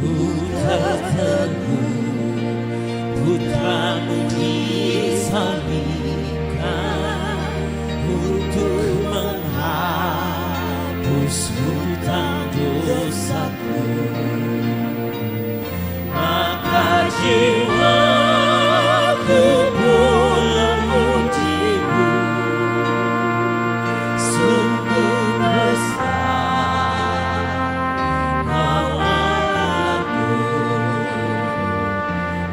ku tertegun, putramu disalibkan untuk menghapus hutang dosaku. Maka jiwaku pun memujimu, sungguh besar Kau Allahku.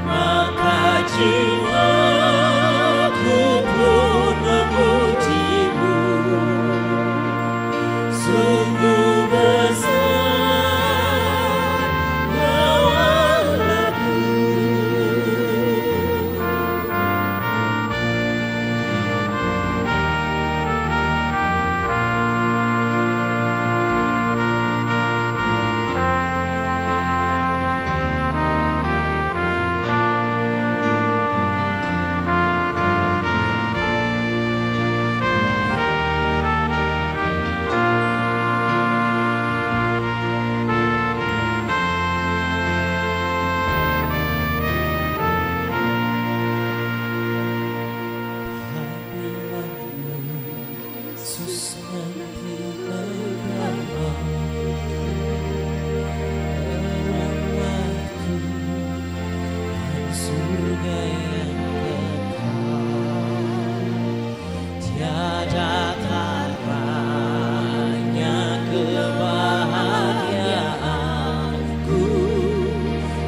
Maka jiwaku pun memujimu, sungguh besar Kau Allahku. Apabila Yesus nanti membawa rahmat-Ku dan surga yang kekal, tiada taranya kebahagiaanku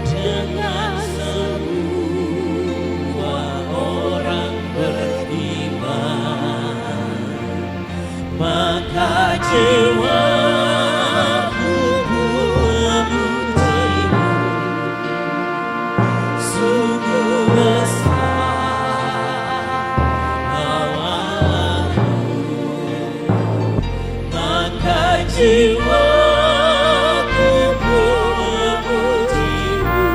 dengan semua orang beriman. Maka jiwaku pun memujimu, sungguh besar Kau Allahku. Maka jiwaku pun memujimu,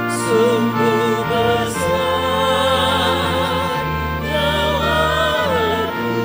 sungguh besar Kau Allahku.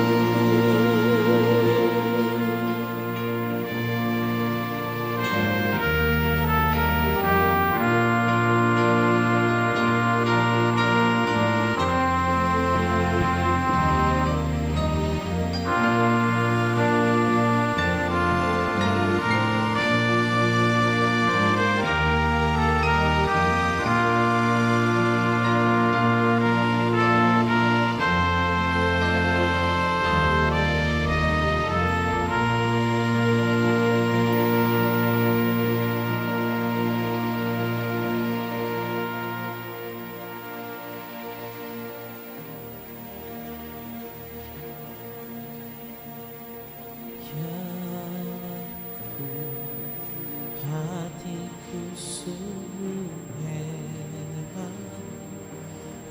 Hatiku sungguh heran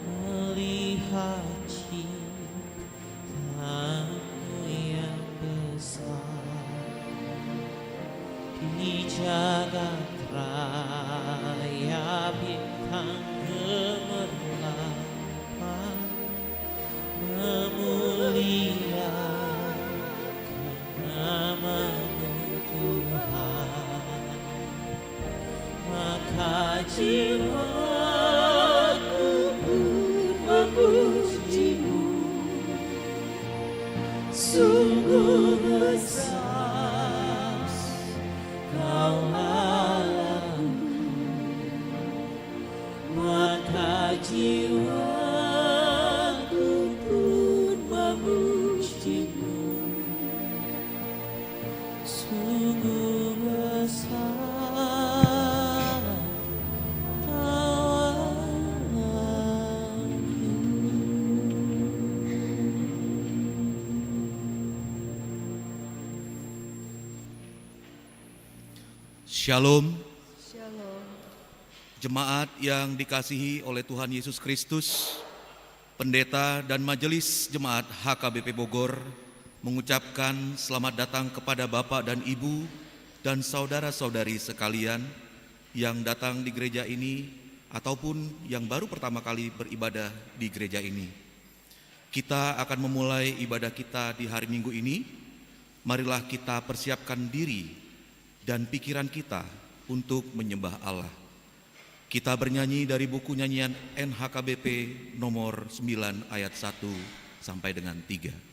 melihat cinta-Mu yang besar di jagat raya. Bintang gemerlapan memuliakan nama-Mu Tuhan. Maka jiwaku pun memujimu, sungguh besar Kau Allahku. Maka jiwaku pun memujimu, sungguh besar Shalom, Shalom. jemaat yang dikasihi oleh Tuhan Yesus Kristus. Pendeta dan majelis jemaat HKBP Bogor mengucapkan selamat datang kepada Bapak dan Ibu dan saudara-saudari sekalian yang datang di gereja ini ataupun yang baru pertama kali beribadah di gereja ini. Kita akan memulai ibadah kita di hari Minggu ini. Marilah kita persiapkan diri dan pikiran kita untuk menyembah Allah. Kita bernyanyi dari buku nyanyian NHKBP nomor 9 ayat 1 sampai dengan 3.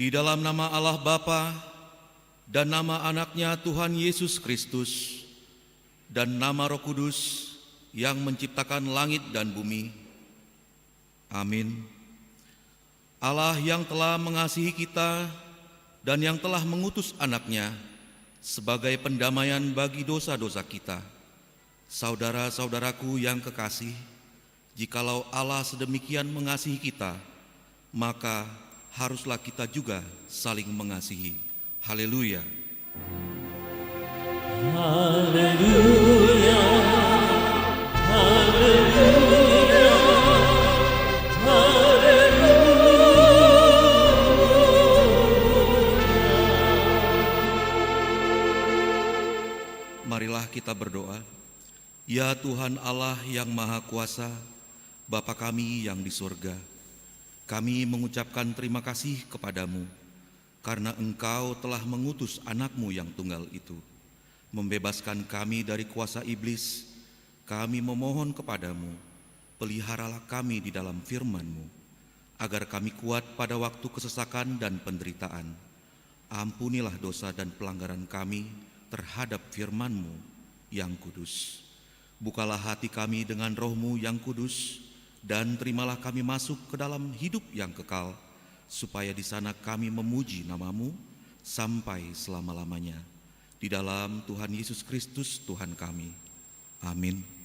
Di dalam nama Allah Bapa dan nama anaknya Tuhan Yesus Kristus dan nama Roh Kudus yang menciptakan langit dan bumi. Amin. Allah yang telah mengasihi kita dan yang telah mengutus anaknya sebagai pendamaian bagi dosa-dosa kita. Saudara-saudaraku yang kekasih, jikalau Allah sedemikian mengasihi kita, maka haruslah kita juga saling mengasihi. Haleluya. Haleluya. Haleluya. Marilah kita berdoa. Ya Tuhan Allah yang Maha Kuasa, Bapa kami yang di surga, kami mengucapkan terima kasih kepadamu karena Engkau telah mengutus anak-Mu yang tunggal itu, membebaskan kami dari kuasa iblis. Kami memohon kepadamu, peliharalah kami di dalam firman-Mu, agar kami kuat pada waktu kesesakan dan penderitaan. Ampunilah dosa dan pelanggaran kami terhadap firman-Mu yang kudus. Bukalah hati kami dengan Roh-Mu yang kudus, dan terimalah kami masuk ke dalam hidup yang kekal, supaya di sana kami memuji nama-Mu sampai selama-lamanya. Di dalam Tuhan Yesus Kristus Tuhan kami. Amin.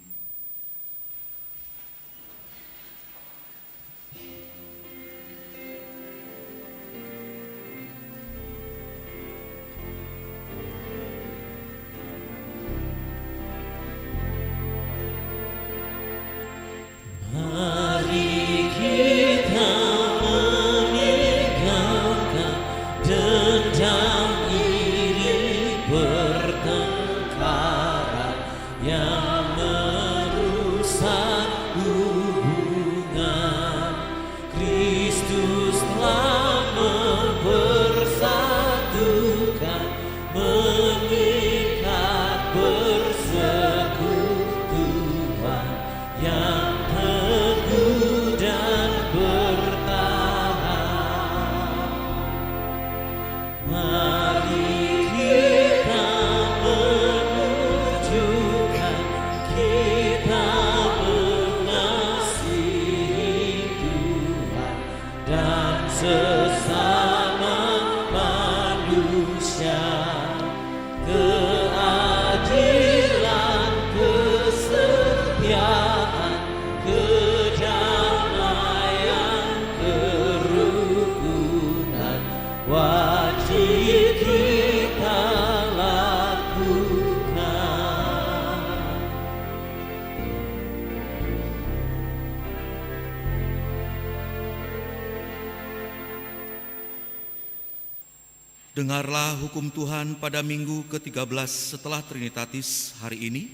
Dengarlah hukum Tuhan pada minggu ke-13 setelah Trinitatis hari ini,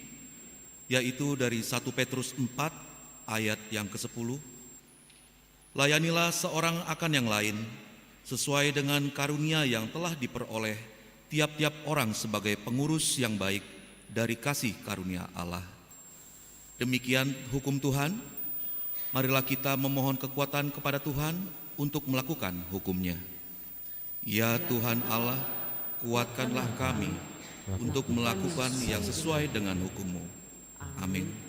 yaitu dari 1 Petrus 4 ayat yang ke-10. Layanilah seorang akan yang lain, sesuai dengan karunia yang telah diperoleh tiap-tiap orang sebagai pengurus yang baik dari kasih karunia Allah. Demikian hukum Tuhan, marilah kita memohon kekuatan kepada Tuhan untuk melakukan hukum-Nya. Ya Tuhan Allah, kuatkanlah kami untuk melakukan yang sesuai dengan hukum-Mu. Amin.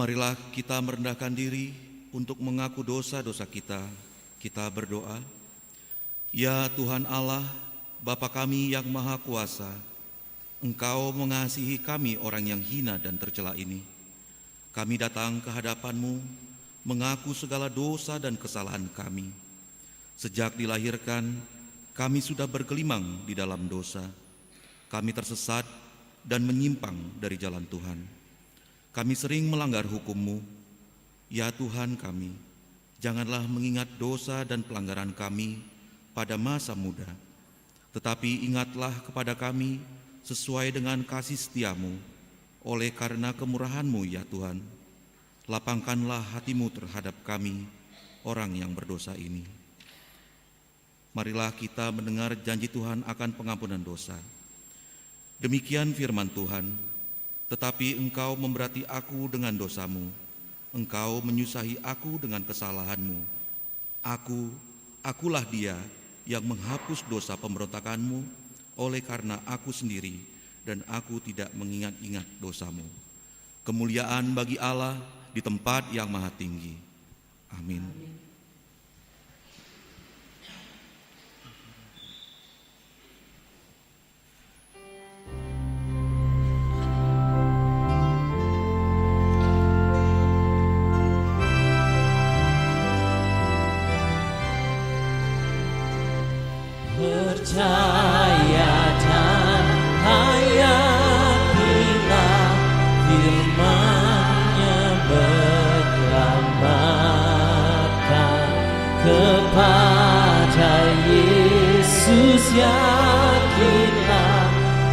Marilah kita merendahkan diri untuk mengaku dosa-dosa kita. Kita berdoa. Ya Tuhan Allah, Bapa kami yang Maha Kuasa, Engkau mengasihi kami orang yang hina dan tercela ini. Kami datang ke hadapan-Mu, mengaku segala dosa dan kesalahan kami. Sejak dilahirkan, kami sudah bergelimang di dalam dosa. Kami tersesat dan menyimpang dari jalan Tuhan. Kami sering melanggar hukum-Mu. Ya Tuhan kami, janganlah mengingat dosa dan pelanggaran kami pada masa muda, tetapi ingatlah kepada kami sesuai dengan kasih setia-Mu, oleh karena kemurahan-Mu ya Tuhan. Lapangkanlah hati-Mu terhadap kami, orang yang berdosa ini. Marilah kita mendengar janji Tuhan akan pengampunan dosa. Demikian firman Tuhan, tetapi engkau memberati aku dengan dosamu, engkau menyusahi aku dengan kesalahanmu. Akulah dia yang menghapus dosa pemberontakanmu, oleh karena aku sendiri dan aku tidak mengingat-ingat dosamu. Kemuliaan bagi Allah di tempat yang maha tinggi. Amin. Percaya dan hayatilah firman-Nya menyelamatkan. Kepada Yesus yakinlah,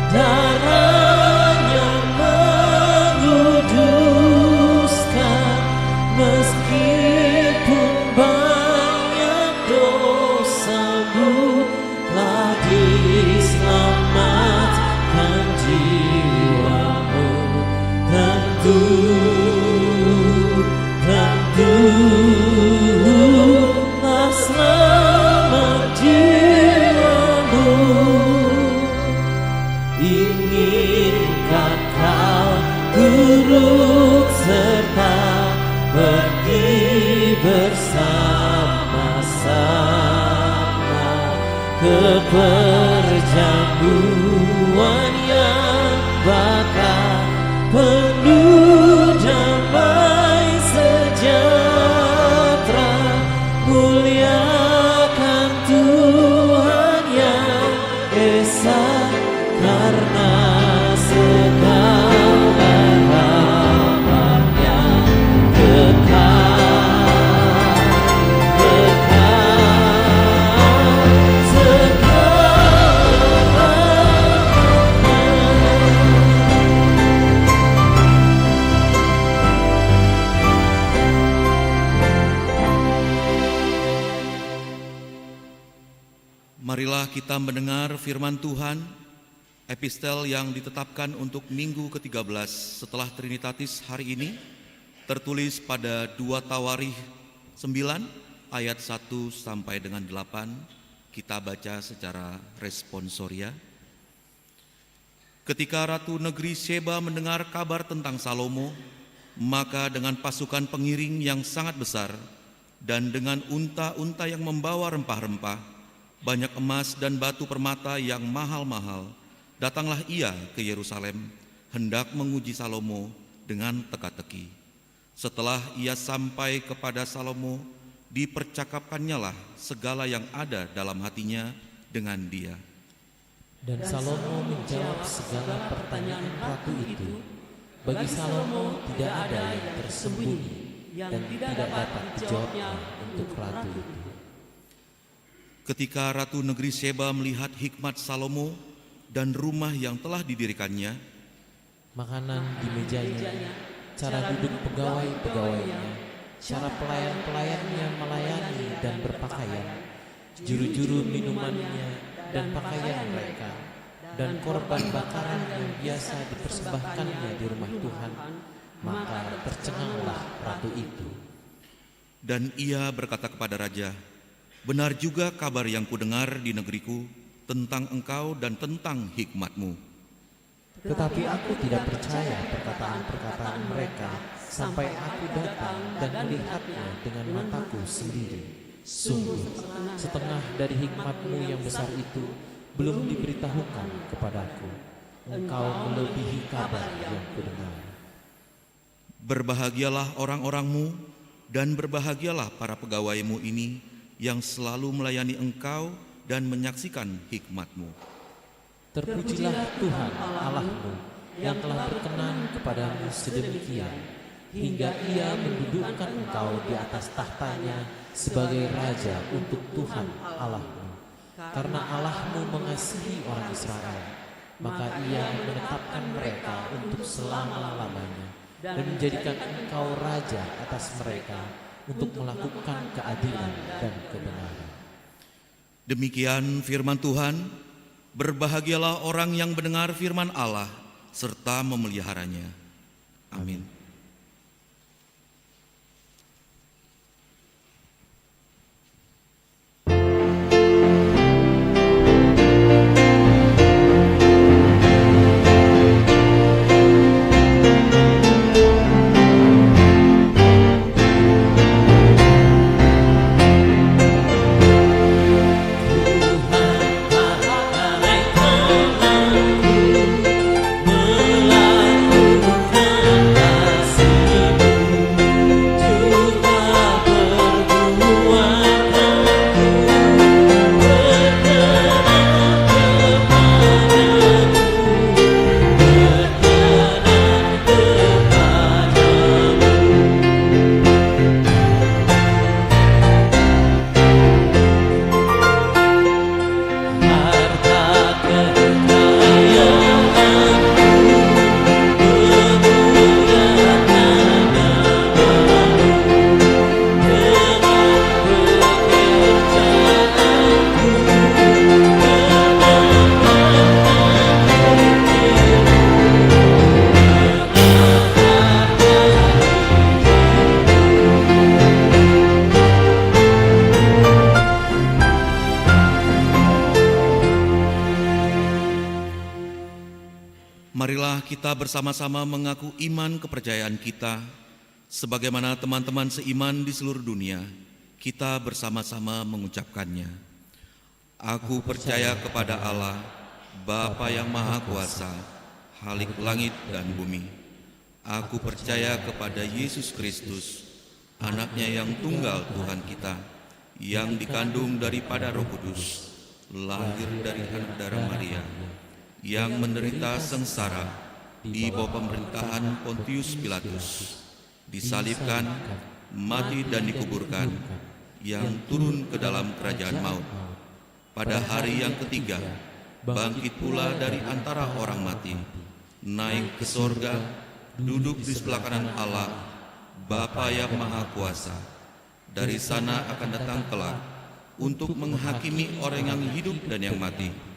darah-Nya menguduskan. Meskipun banyak dosamu, telah diselamatkan jiwamu. Tentu telah selamat jiwamu. Inginkah kau turut serta pergi bersama-sama ke perjamuan yang bakal penuh damai sejahtera? Muliakan Tuhan yang esa, karena segala rahmat-Nya kekal. Marilah kita mendengar firman Tuhan, epistel yang ditetapkan untuk minggu ke-13 setelah Trinitatis hari ini, tertulis pada 2 Tawarikh 9 ayat 1 sampai dengan 8. Kita baca secara responsoria. Ketika Ratu Negeri Sheba mendengar kabar tentang Salomo, maka dengan pasukan pengiring yang sangat besar dan dengan unta-unta yang membawa rempah-rempah, banyak emas dan batu permata yang mahal-mahal, datanglah ia ke Yerusalem, hendak menguji Salomo dengan teka-teki. Setelah ia sampai kepada Salomo, dipercakapkannyalah segala yang ada dalam hatinya dengan dia. Dan Salomo menjawab segala pertanyaan ratu itu. Bagi Salomo tidak ada yang tersembunyi dan tidak dapat dijawabnya untuk ratu itu. Ketika Ratu Negeri Sheba melihat hikmat Salomo dan rumah yang telah didirikannya, makanan di mejanya, cara duduk pegawai-pegawainya, cara pelayan-pelayannya melayani dan berpakaian, juru-juru minumannya dan pakaian mereka, dan korban bakaran yang biasa dipersembahkannya di rumah Tuhan, maka tercenganglah ratu itu. Dan ia berkata kepada raja, "Benar juga kabar yang kudengar di negeriku tentang engkau dan tentang hikmatmu. Tetapi aku tidak percaya perkataan-perkataan mereka sampai aku datang dan melihatnya dengan mataku sendiri. Sungguh, setengah dari hikmatmu yang besar itu belum diberitahukan kepadaku. Engkau melebihi kabar yang kudengar. Berbahagialah orang-orangmu dan berbahagialah para pegawaimu ini yang selalu melayani Engkau dan menyaksikan hikmat-Mu. Terpujilah Tuhan Allahmu yang telah berkenan kepadamu sedemikian, hingga Ia mendudukkan engkau di atas tahtanya sebagai Raja untuk Tuhan Allahmu. Karena Allahmu mengasihi orang Israel, maka Ia menetapkan mereka untuk selama-lamanya dan menjadikan engkau Raja atas mereka untuk melakukan keadilan dan kebenaran. Demikian firman Tuhan. Berbahagialah orang yang mendengar firman Allah serta memeliharanya. Amin. Marilah kita bersama-sama mengaku iman kepercayaan kita, sebagaimana teman-teman seiman di seluruh dunia, kita bersama-sama mengucapkannya. Aku percaya kepada Allah, Bapa yang Maha Kuasa, Khalik langit dan bumi. Aku percaya kepada Yesus Kristus, Anaknya yang tunggal Tuhan kita, yang dikandung daripada Roh Kudus, lahir dari anak darah Maria, yang menderita sengsara di bawah pemerintahan Pontius Pilatus, disalibkan, mati dan dikuburkan, yang turun ke dalam kerajaan maut. Pada hari yang ketiga, bangkit pula dari antara orang mati, naik ke sorga, duduk di sebelah kanan Allah, Bapa yang Maha Kuasa. Dari sana akan datang kelak untuk menghakimi orang yang hidup dan yang mati.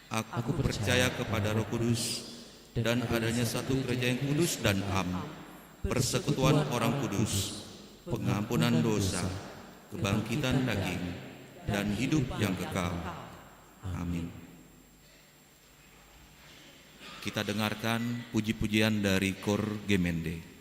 Aku percaya kepada Roh Kudus dan adanya satu gereja yang kudus dan am, persekutuan orang kudus, pengampunan dosa, kebangkitan daging, dan hidup yang kekal. Amin. Kita dengarkan puji-pujian dari Kor Gemende.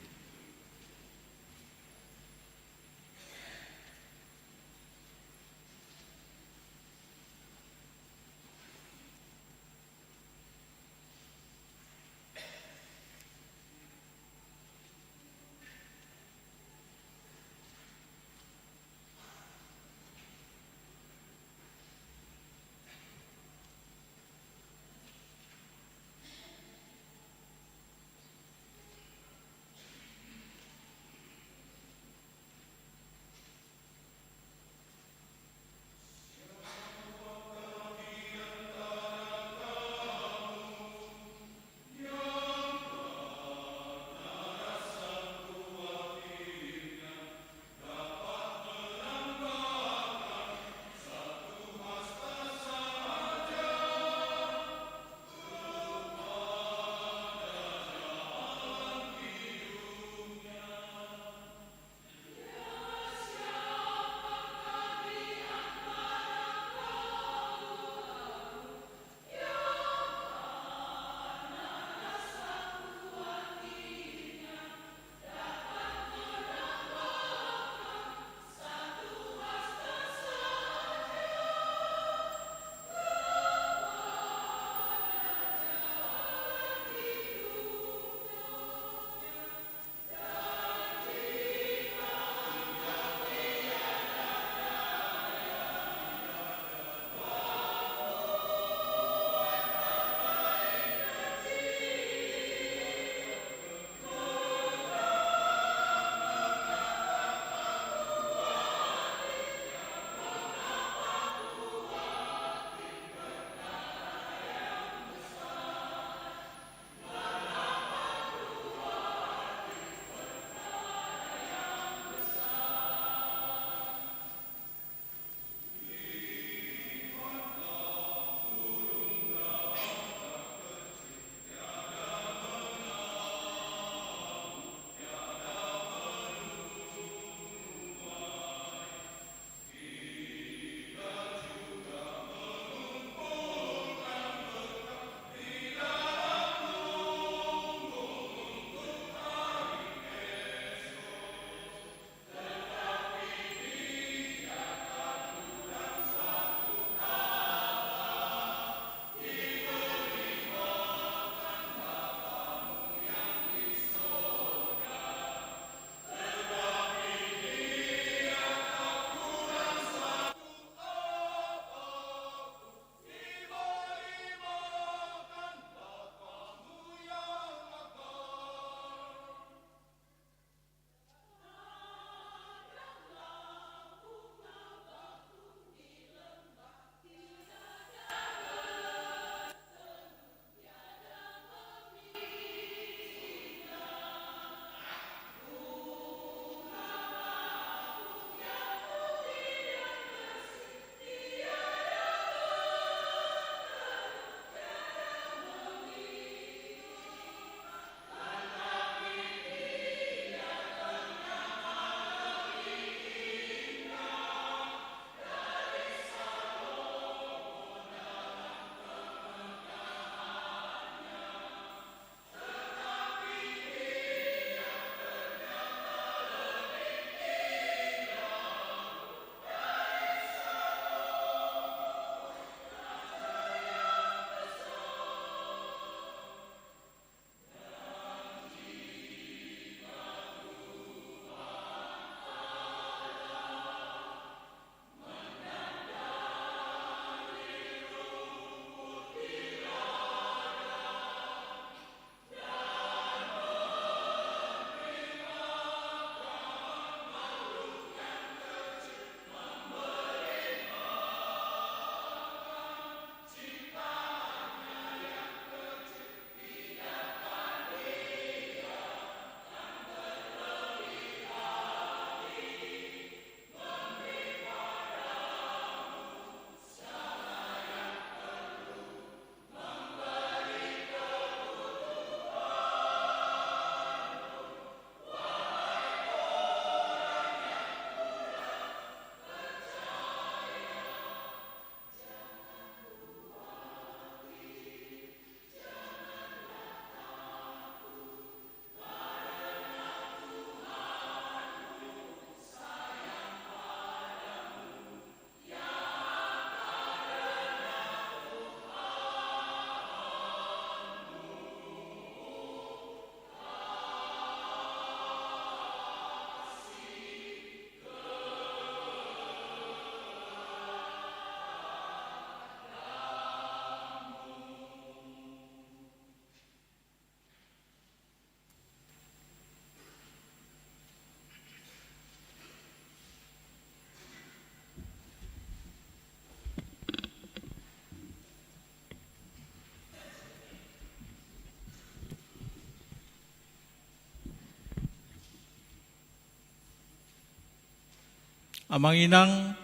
Amanginang,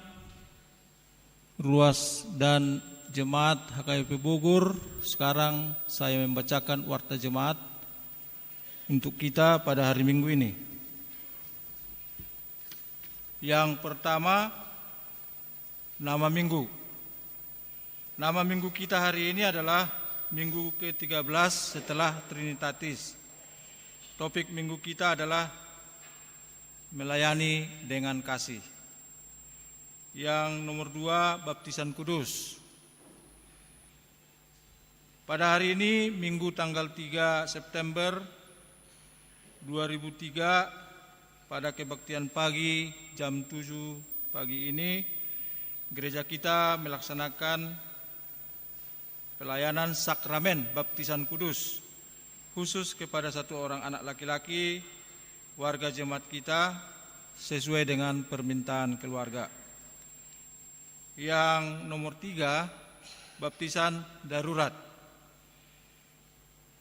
Ruas dan Jemaat HKBP Bogor. Sekarang saya membacakan warta jemaat untuk kita pada hari Minggu ini. Yang pertama, nama minggu. Nama minggu kita hari ini adalah minggu ke-13 setelah Trinitatis. Topik minggu kita adalah melayani dengan kasih. Yang nomor 2, baptisan kudus. Pada hari ini, Minggu tanggal 3 September 2003, pada kebaktian pagi jam 7 pagi ini, gereja kita melaksanakan pelayanan sakramen baptisan kudus khusus kepada satu orang anak laki-laki warga jemaat kita sesuai dengan permintaan keluarga. Yang nomor 3, baptisan darurat.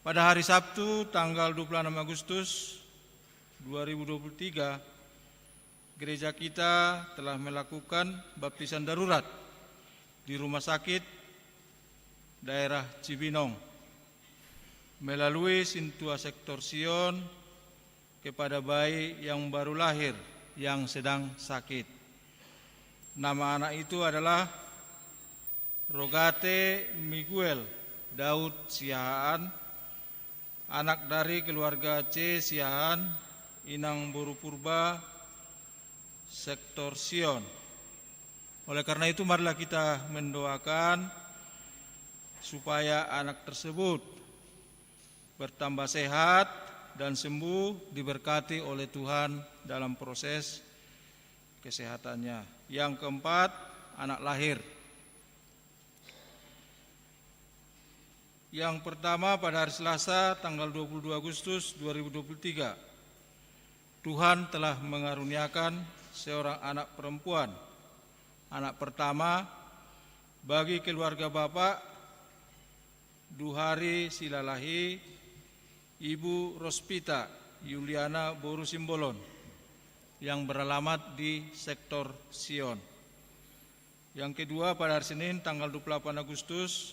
Pada hari Sabtu tanggal 26 Agustus 2023, gereja kita telah melakukan baptisan darurat di rumah sakit daerah Cibinong melalui Sintua Sektor Sion kepada bayi yang baru lahir yang sedang sakit. Nama anak itu adalah Rogate Miguel Daud Siahaan, anak dari keluarga C. Siahaan, Inang Boru Purba, Sektor Sion. Oleh karena itu, marilah kita mendoakan supaya anak tersebut bertambah sehat dan sembuh, diberkati oleh Tuhan dalam proses kesehatannya. Yang keempat, anak lahir. Yang pertama, pada hari Selasa tanggal 22 Agustus 2023, Tuhan telah mengaruniakan seorang anak perempuan, anak pertama bagi keluarga Bapak Duhari Silalahi, Ibu Rospita Yuliana Boru Simbolon, yang beralamat di Sektor Sion. Yang kedua, pada hari Senin tanggal 28 Agustus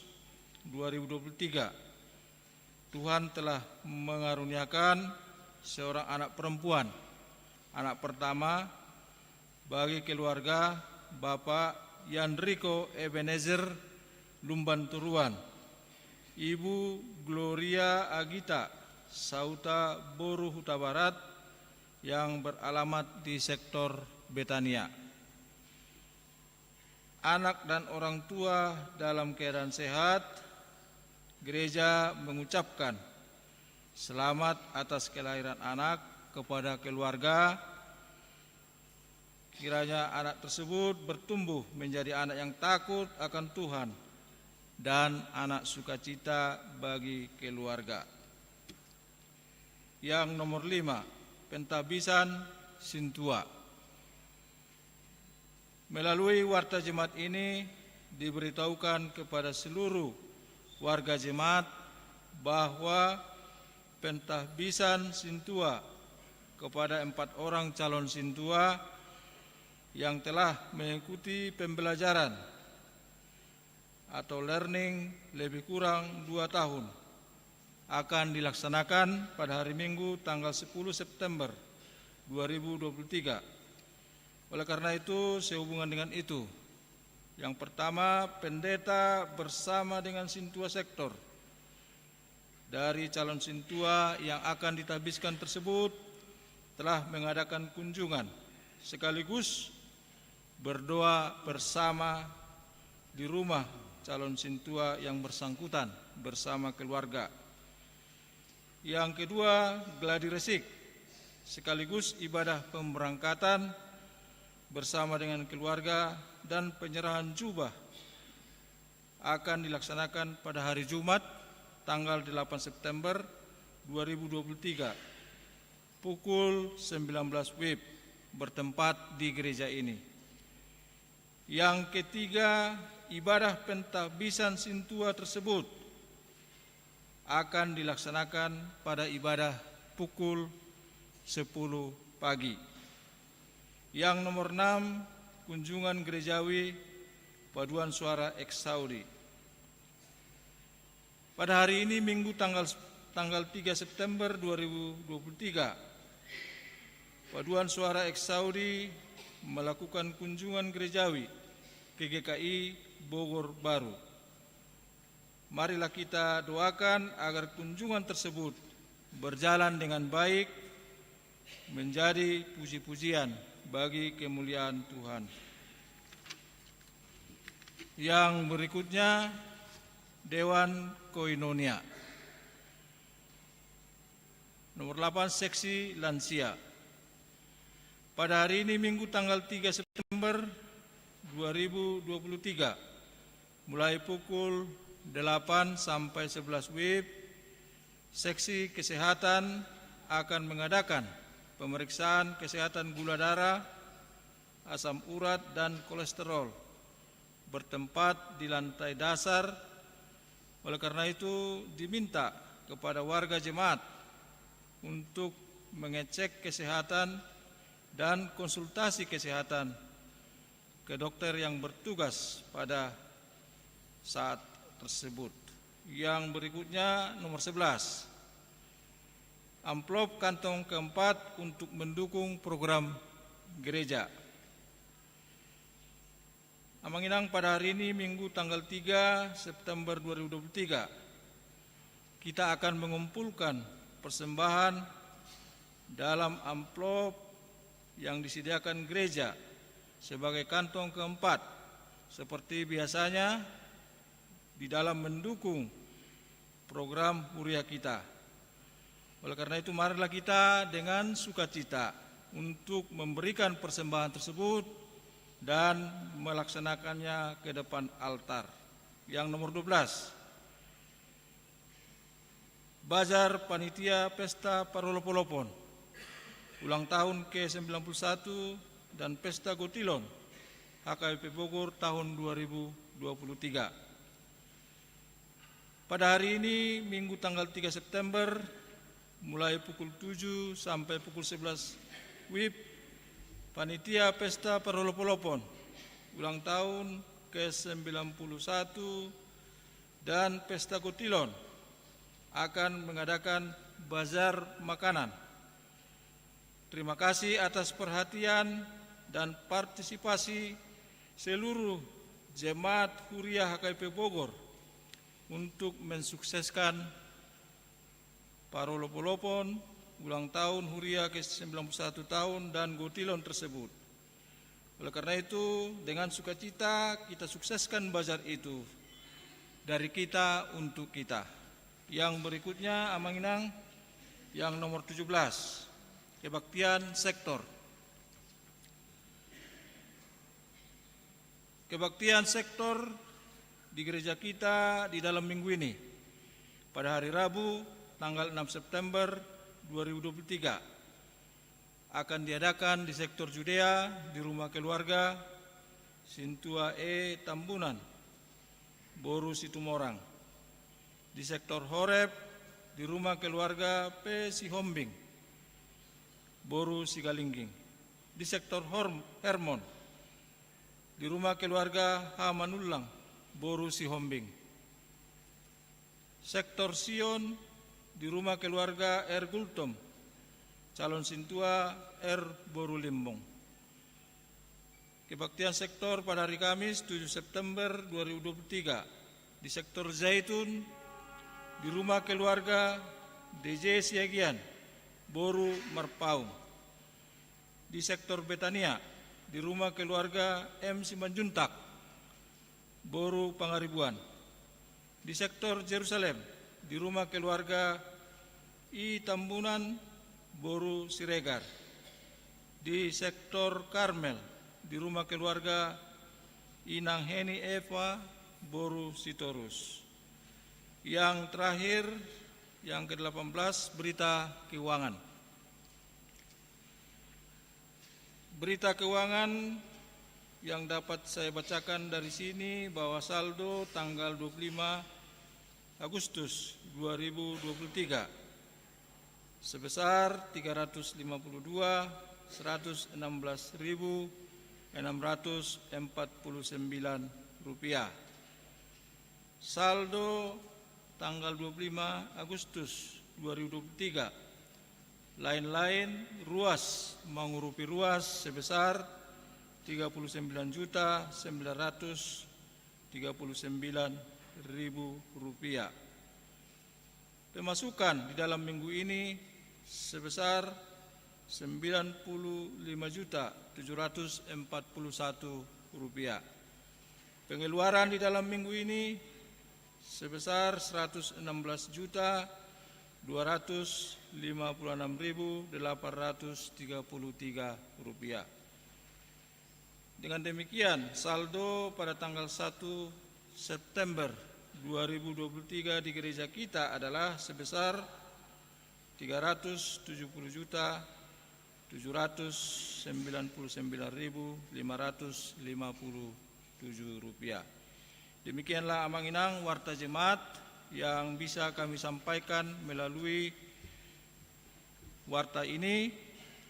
2023, Tuhan telah mengaruniakan seorang anak perempuan, anak pertama bagi keluarga Bapak Yandriko Ebenezer Lumban Turuan, Ibu Gloria Agita Sauta Boru Huta Barat, yang beralamat di Sektor Betania. Anak dan orang tua dalam keadaan sehat, gereja mengucapkan selamat atas kelahiran anak kepada keluarga. Kiranya anak tersebut bertumbuh menjadi anak yang takut akan Tuhan dan anak sukacita bagi keluarga. Yang nomor 5, pentabisan Sintua. Melalui warta jemaat ini diberitahukan kepada seluruh warga jemaat bahwa pentabisan Sintua kepada 4 orang calon Sintua yang telah mengikuti pembelajaran atau learning lebih kurang 2 tahun akan dilaksanakan pada hari Minggu tanggal 10 September 2023. Oleh karena itu, sehubungan dengan itu, yang pertama, pendeta bersama dengan Sintua Sektor dari calon Sintua yang akan ditabiskan tersebut telah mengadakan kunjungan sekaligus berdoa bersama di rumah calon Sintua yang bersangkutan bersama keluarga. Yang kedua, gladi resik sekaligus ibadah pemberangkatan bersama dengan keluarga dan penyerahan jubah akan dilaksanakan pada hari Jumat tanggal 8 September 2023 pukul 19 WIB bertempat di gereja ini. Yang ketiga, ibadah pentabisan Sintua tersebut akan dilaksanakan pada ibadah pukul 10 pagi. Yang nomor 6, kunjungan gerejawi paduan suara Eksaudi. Pada hari ini Minggu tanggal 3 September 2023, paduan suara Eksaudi melakukan kunjungan gerejawi ke GKI Bogor Baru. Marilah kita doakan agar kunjungan tersebut berjalan dengan baik, menjadi puji-pujian bagi kemuliaan Tuhan. Yang berikutnya, Dewan Koinonia. Nomor 8, Seksi Lansia. Pada hari ini Minggu tanggal 3 September 2023, mulai pukul 8 sampai 11 WIB, Seksi Kesehatan akan mengadakan pemeriksaan kesehatan gula darah, asam urat, dan kolesterol bertempat di lantai dasar. Oleh karena itu diminta kepada warga jemaat untuk mengecek kesehatan dan konsultasi kesehatan ke dokter yang bertugas pada saat tersebut. Yang berikutnya nomor 11, amplop kantong keempat untuk mendukung program gereja. Amanginang, pada hari ini Minggu tanggal 3 September 2023, kita akan mengumpulkan persembahan dalam amplop yang disediakan gereja sebagai kantong keempat seperti biasanya di dalam mendukung program Huria kita. Oleh karena itu marilah kita dengan sukacita untuk memberikan persembahan tersebut dan melaksanakannya ke depan altar. Yang nomor 12, Bazar Panitia Pesta Parolopolopon ulang tahun ke-91 dan Pesta Gotilon HKBP Bogor tahun 2023. Pada hari ini Minggu tanggal 3 September mulai pukul 7 sampai pukul 11 WIB, Panitia Pesta Parolopolopon ulang tahun ke-91 dan Pesta Gotilon akan mengadakan bazar makanan. Terima kasih atas perhatian dan partisipasi seluruh jemaat Huria HKBP Bogor untuk mensukseskan Parolopolopon ulang tahun Huria ke-91 tahun dan Gotilon tersebut. Oleh karena itu, dengan sukacita kita sukseskan bazar itu dari kita untuk kita. Yang berikutnya, Amanginang, yang nomor 17, kebaktian sektor. Kebaktian sektor di gereja kita di dalam minggu ini pada hari Rabu tanggal 6 September 2023 akan diadakan di sektor Judea di rumah keluarga Sintua E Tambunan, Boru Situmorang, di sektor Horeb di rumah keluarga P Sihombing, Boru Sigalingging, di sektor Hermon di rumah keluarga H Manulang, Boru Sihombing, sektor Sion di rumah keluarga R Gultom, calon Sintua R Boru Limbong. Kebaktian sektor pada hari Kamis 7 September 2023 di sektor Zaitun di rumah keluarga DJ Siagian, Boru Marpaung, di sektor Betania di rumah keluarga M Simanjuntak, Boru Pangaribuan, di sektor Jerusalem di rumah keluarga I Tambunan, Boru Siregar, di sektor Karmel di rumah keluarga Inang Heni Eva, Boru Sitorus. Yang terakhir, yang ke-18, berita keuangan. Berita keuangan yang dapat saya bacakan dari sini bahwa saldo tanggal 25 Agustus 2023 sebesar 352.116.600 rupiah. Saldo tanggal 25 Agustus 2023 lain-lain ruas mengurupi ruas sebesar 39.939.000 rupiah. Pemasukan di dalam minggu ini sebesar 95.741 rupiah. Pengeluaran di dalam minggu ini sebesar 116.256.833 rupiah. Dengan demikian, saldo pada tanggal 1 September 2023 di gereja kita adalah sebesar 379.557 rupiah. Demikianlah Amang-Inang warta jemaat yang bisa kami sampaikan melalui warta ini.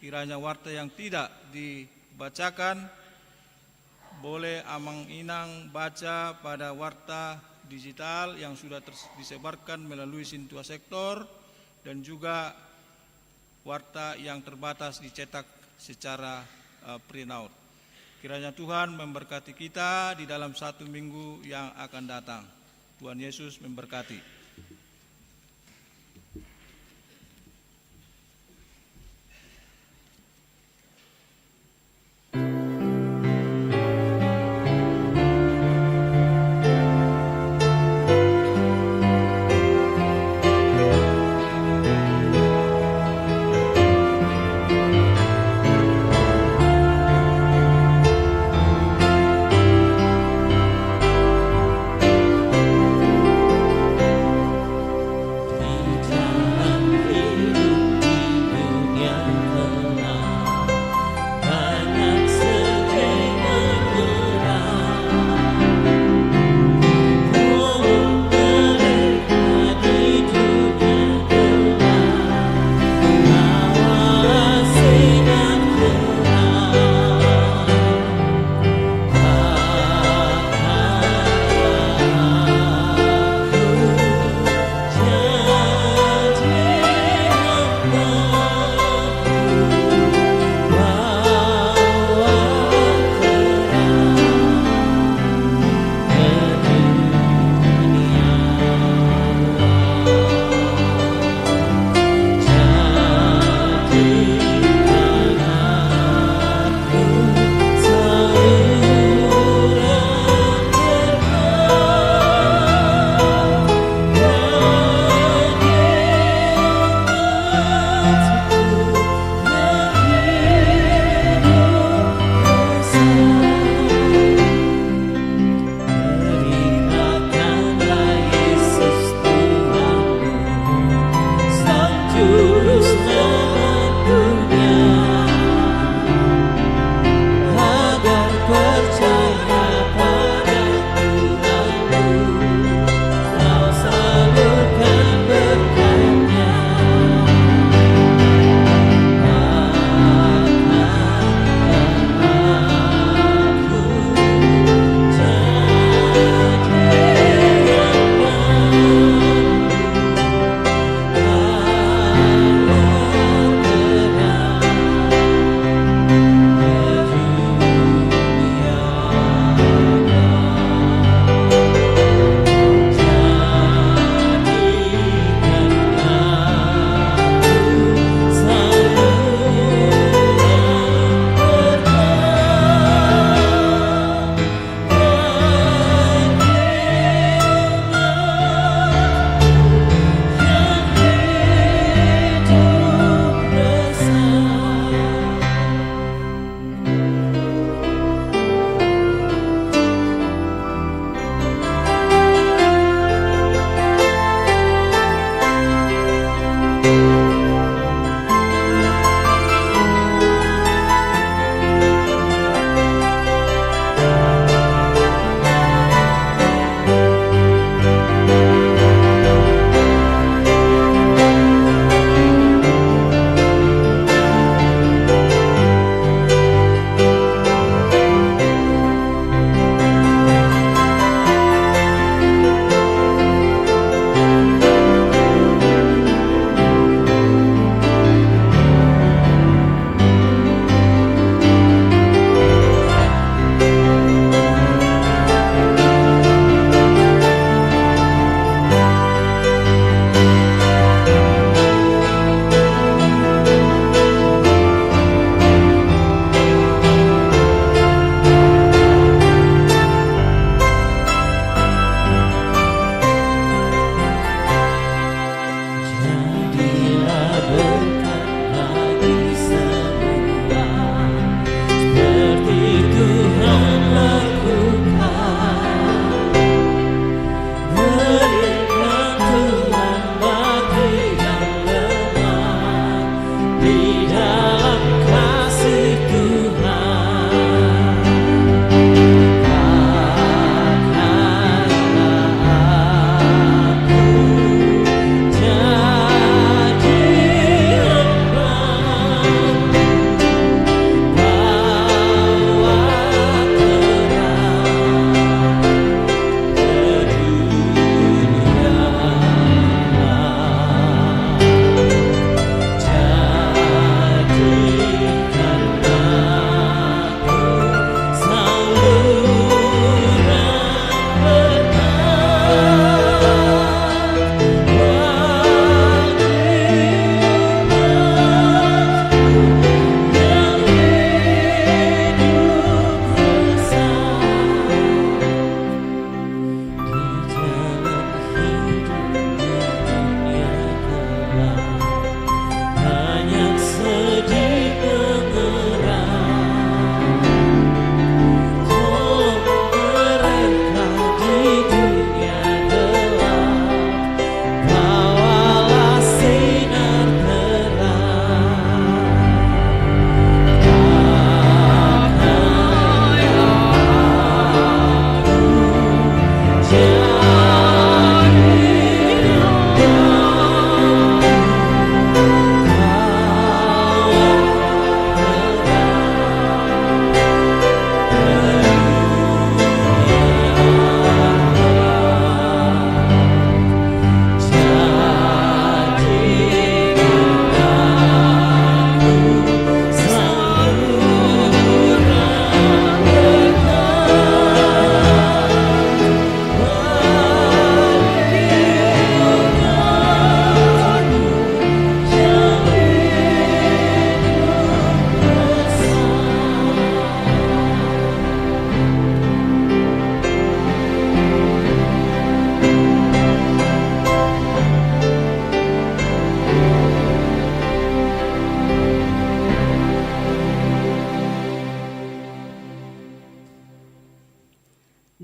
Kiranya warta yang tidak dibacakan boleh Amang-Inang baca pada warta digital yang sudah disebarkan melalui Sintua Sektor dan juga warta yang terbatas dicetak secara printout. Kiranya Tuhan memberkati kita di dalam satu minggu yang akan datang. Tuhan Yesus memberkati.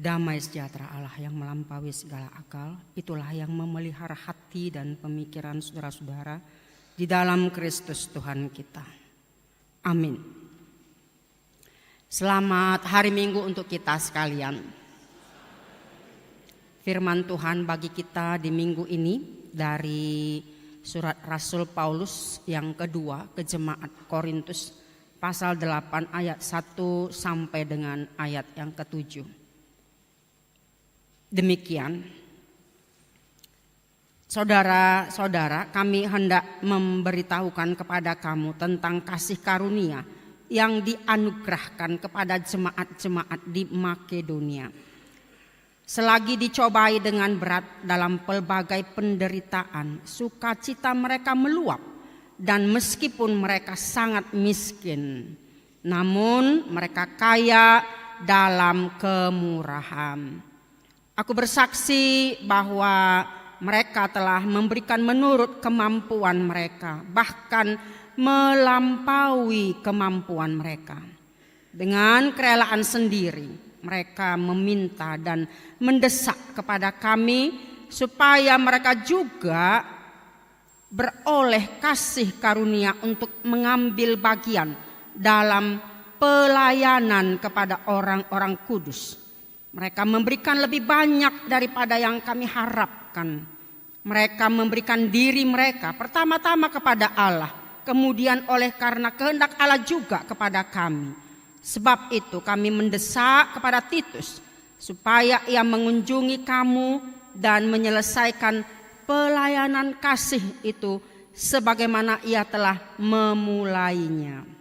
Damai sejahtera Allah yang melampaui segala akal, itulah yang memelihara hati dan pemikiran saudara-saudara di dalam Kristus Tuhan kita. Amin. Selamat hari Minggu untuk kita sekalian. Firman Tuhan bagi kita di minggu ini dari surat Rasul Paulus yang kedua ke jemaat Korintus pasal 8 ayat 1 sampai dengan ayat yang ke-7. Demikian, saudara-saudara, kami hendak memberitahukan kepada kamu tentang kasih karunia yang dianugerahkan kepada jemaat-jemaat di Makedonia. Selagi dicobai dengan berat dalam pelbagai penderitaan, sukacita mereka meluap, dan meskipun mereka sangat miskin, namun mereka kaya dalam kemurahan. Aku bersaksi bahwa mereka telah memberikan menurut kemampuan mereka, bahkan melampaui kemampuan mereka. Dengan kerelaan sendiri, mereka meminta dan mendesak kepada kami supaya mereka juga beroleh kasih karunia untuk mengambil bagian dalam pelayanan kepada orang-orang kudus. Mereka memberikan lebih banyak daripada yang kami harapkan. Mereka memberikan diri mereka pertama-tama kepada Allah, kemudian oleh karena kehendak Allah juga kepada kami. Sebab itu kami mendesak kepada Titus supaya ia mengunjungi kamu dan menyelesaikan pelayanan kasih itu sebagaimana ia telah memulainya.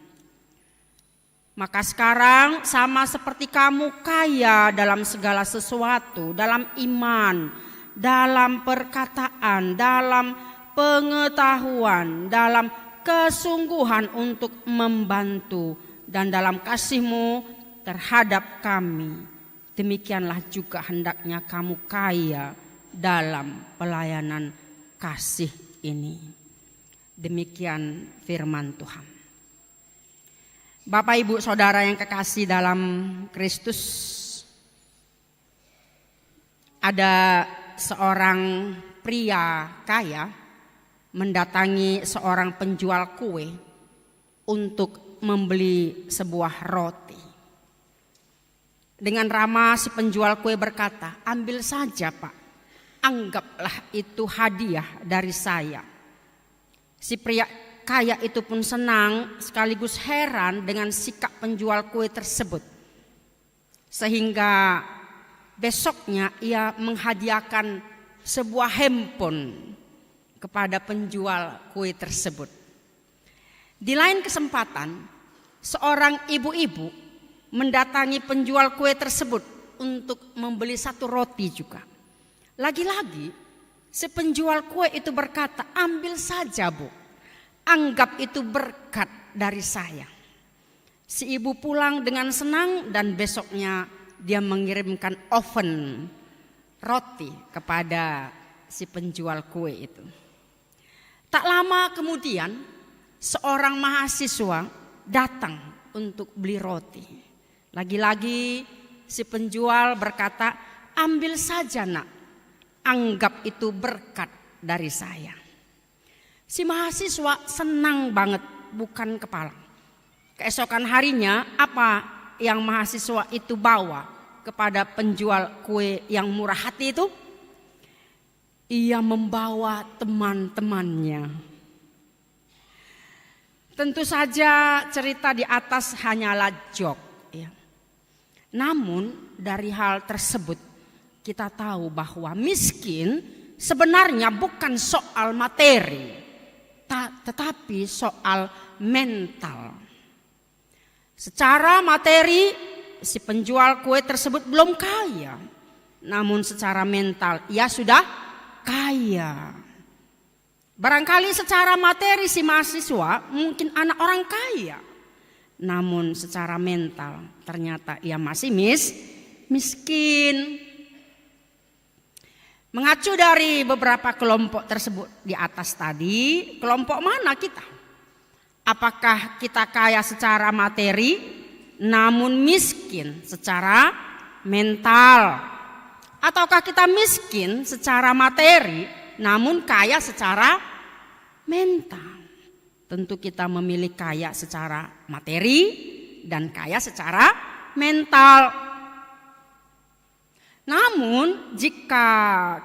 Maka sekarang sama seperti kamu kaya dalam segala sesuatu, dalam iman, dalam perkataan, dalam pengetahuan, dalam kesungguhan untuk membantu, dan dalam kasihmu terhadap kami. Demikianlah juga hendaknya kamu kaya dalam pelayanan kasih ini. Demikian firman Tuhan. Bapak, Ibu, Saudara yang kekasih dalam Kristus, ada seorang pria kaya mendatangi seorang penjual kue untuk membeli sebuah roti. Dengan ramah si penjual kue berkata, "Ambil saja Pak, anggaplah itu hadiah dari saya." Si pria kaya itu pun senang sekaligus heran dengan sikap penjual kue tersebut. Sehingga besoknya ia menghadiahkan sebuah handphone kepada penjual kue tersebut. Di lain kesempatan, seorang ibu-ibu mendatangi penjual kue tersebut untuk membeli satu roti juga. Lagi-lagi si penjual kue itu berkata, "Ambil saja Bu, anggap itu berkat dari saya." Si ibu pulang dengan senang dan besoknya dia mengirimkan oven roti kepada si penjual kue itu. Tak lama kemudian seorang mahasiswa datang untuk beli roti. Lagi-lagi si penjual berkata, "Ambil saja Nak, anggap itu berkat dari saya." Si mahasiswa senang banget bukan kepala. Keesokan harinya apa yang mahasiswa itu bawa kepada penjual kue yang murah hati itu? Ia membawa teman-temannya. Tentu saja cerita di atas hanyalah joke, ya. Namun dari hal tersebut kita tahu bahwa miskin sebenarnya bukan soal materi, tetapi soal mental. Secara materi si penjual kue tersebut belum kaya, namun secara mental ia sudah kaya. Barangkali secara materi si mahasiswa mungkin anak orang kaya, namun secara mental ternyata ia masih miskin. Mengacu dari beberapa kelompok tersebut di atas tadi, kelompok mana kita? Apakah kita kaya secara materi namun miskin secara mental? Ataukah kita miskin secara materi namun kaya secara mental? Tentu kita memilih kaya secara materi dan kaya secara mental. Namun jika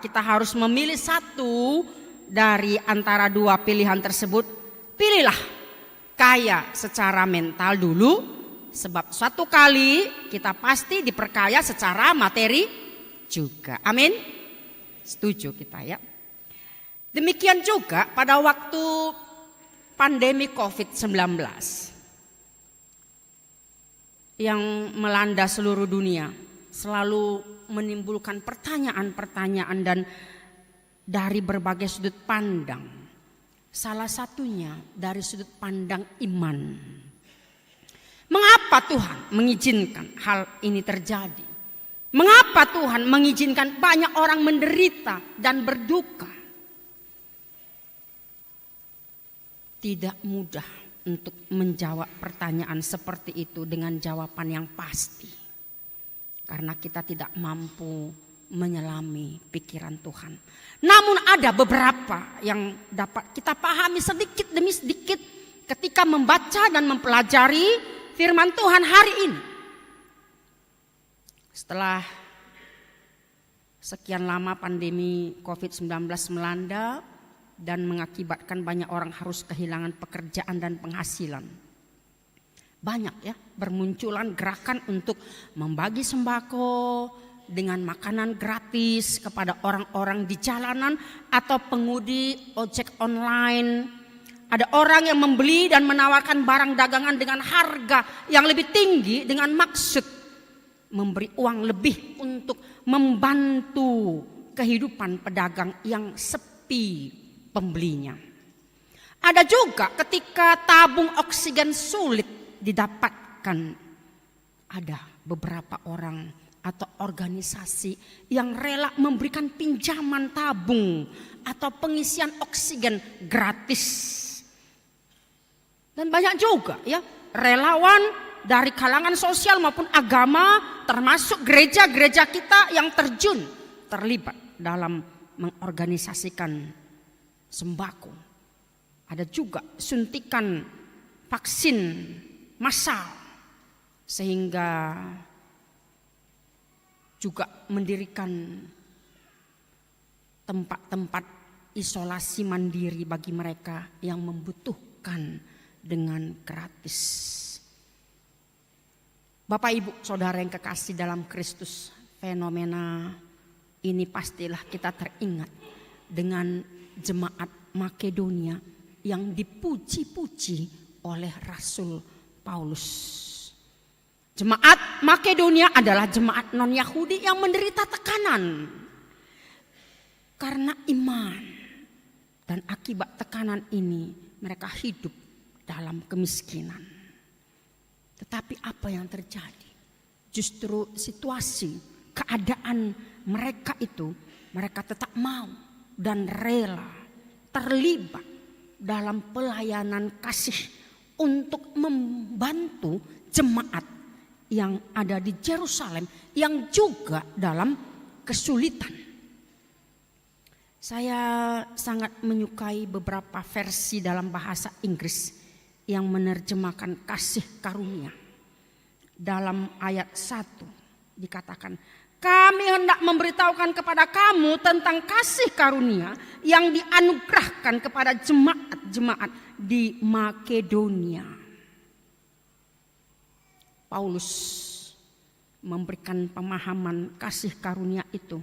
kita harus memilih satu dari antara dua pilihan tersebut, pilihlah kaya secara mental dulu, sebab suatu kali kita pasti diperkaya secara materi juga. Amin. Setuju kita ya. Demikian juga pada waktu pandemi COVID-19 yang melanda seluruh dunia, selalu menimbulkan pertanyaan-pertanyaan dan dari berbagai sudut pandang. Salah satunya dari sudut pandang iman. Mengapa Tuhan mengizinkan hal ini terjadi? Mengapa Tuhan mengizinkan banyak orang menderita dan berduka? Tidak mudah untuk menjawab pertanyaan seperti itu dengan jawaban yang pasti. Karena kita tidak mampu menyelami pikiran Tuhan. Namun ada beberapa yang dapat kita pahami sedikit demi sedikit ketika membaca dan mempelajari firman Tuhan hari ini. Setelah sekian lama pandemi COVID-19 melanda dan mengakibatkan banyak orang harus kehilangan pekerjaan dan penghasilan. Banyak ya bermunculan gerakan untuk membagi sembako dengan makanan gratis kepada orang-orang di jalanan atau pengemudi ojek online. Ada orang yang membeli dan menawarkan barang dagangan dengan harga yang lebih tinggi dengan maksud memberi uang lebih untuk membantu kehidupan pedagang yang sepi pembelinya. Ada juga ketika tabung oksigen sulit didapatkan, ada beberapa orang atau organisasi yang rela memberikan pinjaman tabung atau pengisian oksigen gratis. Dan banyak juga ya relawan dari kalangan sosial maupun agama, termasuk gereja-gereja kita yang terlibat dalam mengorganisasikan sembako Ada juga suntikan vaksin massal, sehingga juga mendirikan tempat-tempat isolasi mandiri bagi mereka yang membutuhkan dengan gratis. Bapak Ibu Saudara yang kekasih dalam Kristus, fenomena ini pastilah kita teringat dengan jemaat Makedonia yang dipuji-puji oleh Rasul Paulus. Jemaat Makedonia adalah jemaat non-Yahudi yang menderita tekanan karena iman, dan akibat tekanan ini mereka hidup dalam kemiskinan. Tetapi apa yang terjadi? Justru situasi, keadaan mereka itu, mereka tetap mau dan rela terlibat dalam pelayanan kasih untuk membantu jemaat yang ada di Yerusalem yang juga dalam kesulitan. Saya sangat menyukai beberapa versi dalam bahasa Inggris yang menerjemahkan kasih karunia. Dalam ayat 1 dikatakan, kami hendak memberitahukan kepada kamu tentang kasih karunia yang dianugerahkan kepada jemaat-jemaat di Makedonia. Paulus memberikan pemahaman kasih karunia itu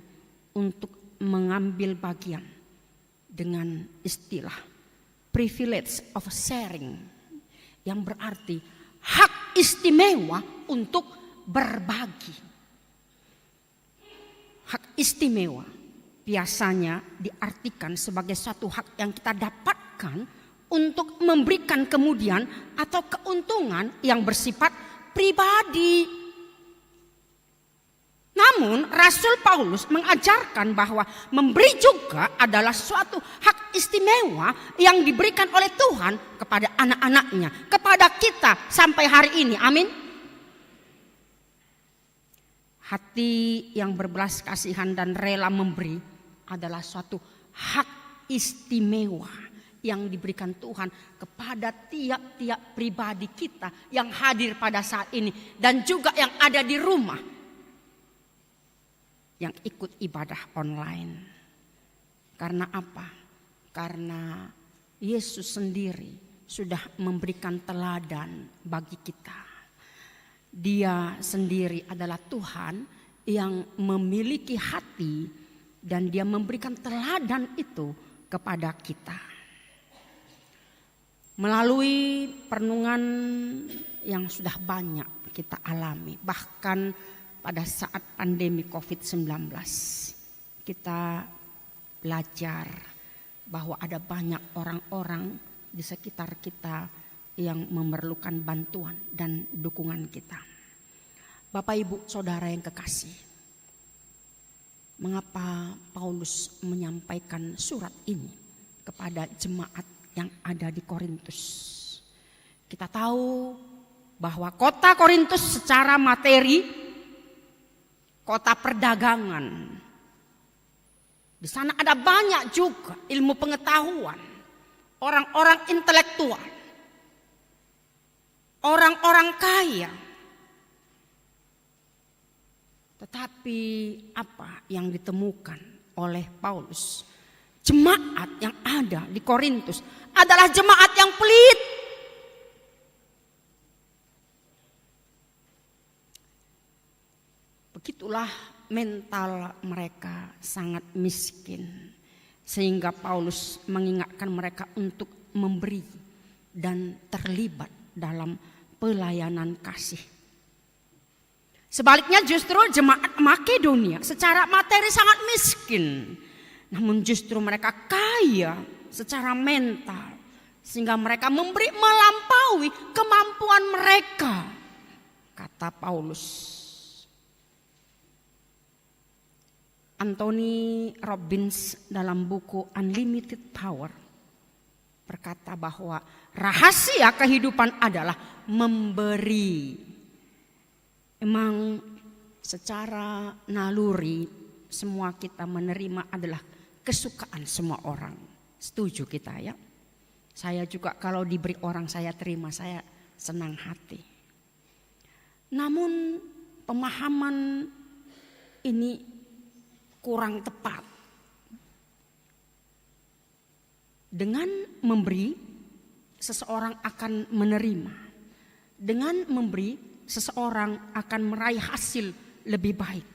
untuk mengambil bagian dengan istilah privilege of sharing, yang berarti hak istimewa untuk berbagi. Hak istimewa biasanya diartikan sebagai suatu hak yang kita dapatkan untuk memberikan kemudian atau keuntungan yang bersifat pribadi. Namun Rasul Paulus mengajarkan bahwa memberi juga adalah suatu hak istimewa yang diberikan oleh Tuhan kepada anak-anaknya, kepada kita sampai hari ini. Amin. Hati yang berbelas kasihan dan rela memberi adalah suatu hak istimewa yang diberikan Tuhan kepada tiap-tiap pribadi kita yang hadir pada saat ini dan juga yang ada di rumah, yang ikut ibadah online. Karena apa? Karena Yesus sendiri sudah memberikan teladan bagi kita. Dia sendiri adalah Tuhan yang memiliki hati dan dia memberikan teladan itu kepada kita. Melalui perenungan yang sudah banyak kita alami, bahkan pada saat pandemi COVID-19, kita belajar bahwa ada banyak orang-orang di sekitar kita yang memerlukan bantuan dan dukungan kita. Bapak Ibu Saudara yang kekasih, mengapa Paulus menyampaikan surat ini kepada jemaat yang ada di Korintus? Kita tahu bahwa kota Korintus secara materi kota perdagangan. Di sana ada banyak juga ilmu pengetahuan, orang-orang intelektual, orang-orang kaya. Tetapi apa yang ditemukan oleh Paulus? Jemaat yang ada di Korintus adalah jemaat yang pelit. Begitulah mental mereka sangat miskin, sehingga Paulus mengingatkan mereka untuk memberi dan terlibat dalam pelayanan kasih. Sebaliknya justru jemaat Makedonia secara materi sangat miskin, namun justru mereka kaya secara mental, sehingga mereka memberi melampaui kemampuan mereka, kata Paulus. Anthony Robbins dalam buku Unlimited Power berkata bahwa rahasia kehidupan adalah memberi. Emang secara naluri semua kita menerima adalah kesukaan semua orang. Setuju kita ya? Saya juga kalau diberi orang saya terima, saya senang hati. Namun pemahaman ini kurang tepat. Dengan memberi, seseorang akan menerima. Dengan memberi, seseorang akan meraih hasil lebih baik.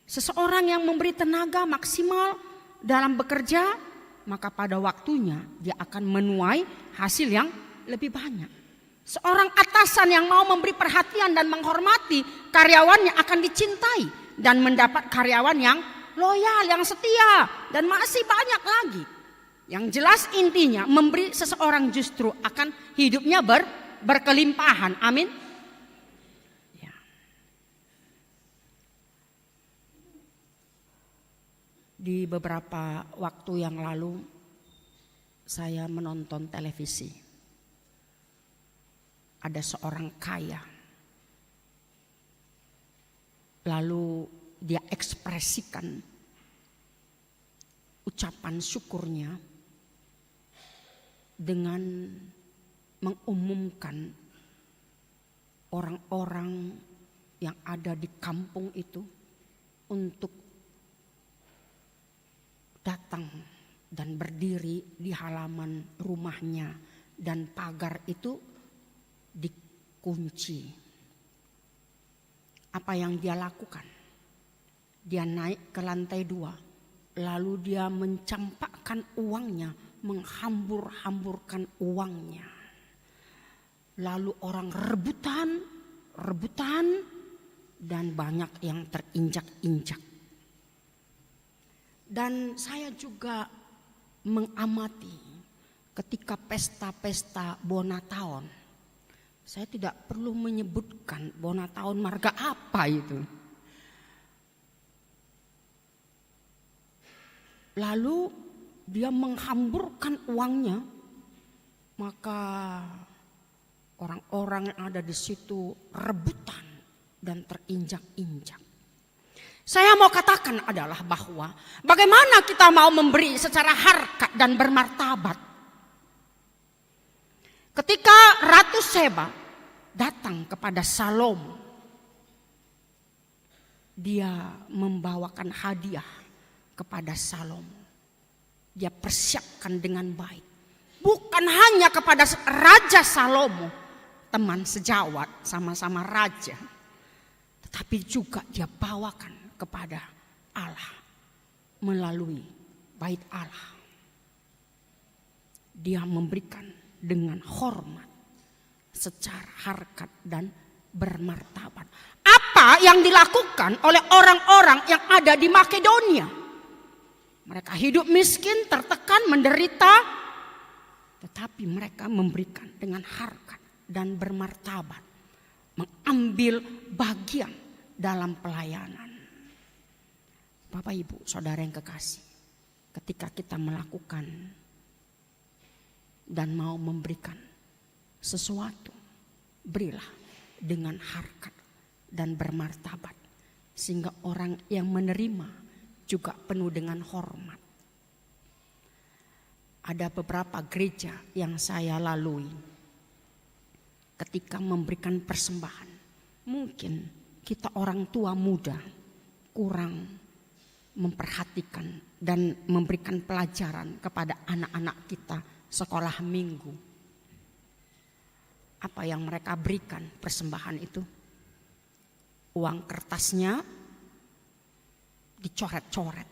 Seseorang yang memberi tenaga maksimal dalam bekerja, maka pada waktunya dia akan menuai hasil yang lebih banyak. Seorang atasan yang mau memberi perhatian dan menghormati karyawannya akan dicintai dan mendapat karyawan yang loyal, yang setia, dan masih banyak lagi. Yang jelas intinya memberi seseorang justru akan hidupnya berkelimpahan. Amin. Ya. Di beberapa waktu yang lalu saya menonton televisi. Ada seorang kaya. Lalu dia ekspresikan ucapan syukurnya dengan mengumumkan orang-orang yang ada di kampung itu untuk datang dan berdiri di halaman rumahnya, dan pagar itu dikunci. Apa yang dia lakukan? Dia naik ke lantai 2, lalu dia mencampakkan uangnya, menghambur-hamburkan uangnya. Lalu orang rebutan dan banyak yang terinjak-injak. Dan saya juga mengamati ketika pesta-pesta Bonataon. Saya tidak perlu menyebutkan Bonataon marga apa itu. Lalu dia menghamburkan uangnya, maka orang-orang yang ada di situ rebutan dan terinjak-injak. Saya mau katakan adalah bahwa bagaimana kita mau memberi secara harkat dan bermartabat. Ketika Ratu Seba datang kepada Salomo, dia membawakan hadiah kepada Salomo. Dia persiapkan dengan baik. Bukan hanya kepada Raja Salomo, teman sejawat, sama-sama raja, tetapi juga dia bawakan kepada Allah melalui bait Allah. Dia memberikan dengan hormat, secara harkat dan bermartabat. Apa yang dilakukan oleh orang-orang yang ada di Makedonia? Mereka hidup miskin, tertekan, menderita, tetapi mereka memberikan dengan harkat dan bermartabat, mengambil bagian dalam pelayanan. Bapak, Ibu, Saudara yang kekasih, ketika kita melakukan dan mau memberikan sesuatu, berilah dengan harkat dan bermartabat, sehingga orang yang menerima juga penuh dengan hormat. Ada beberapa gereja yang saya lalui, ketika memberikan persembahan, mungkin kita orang tua muda kurang memperhatikan dan memberikan pelajaran kepada anak-anak kita sekolah minggu. Apa yang mereka berikan persembahan itu? Uang kertasnya dicoret-coret,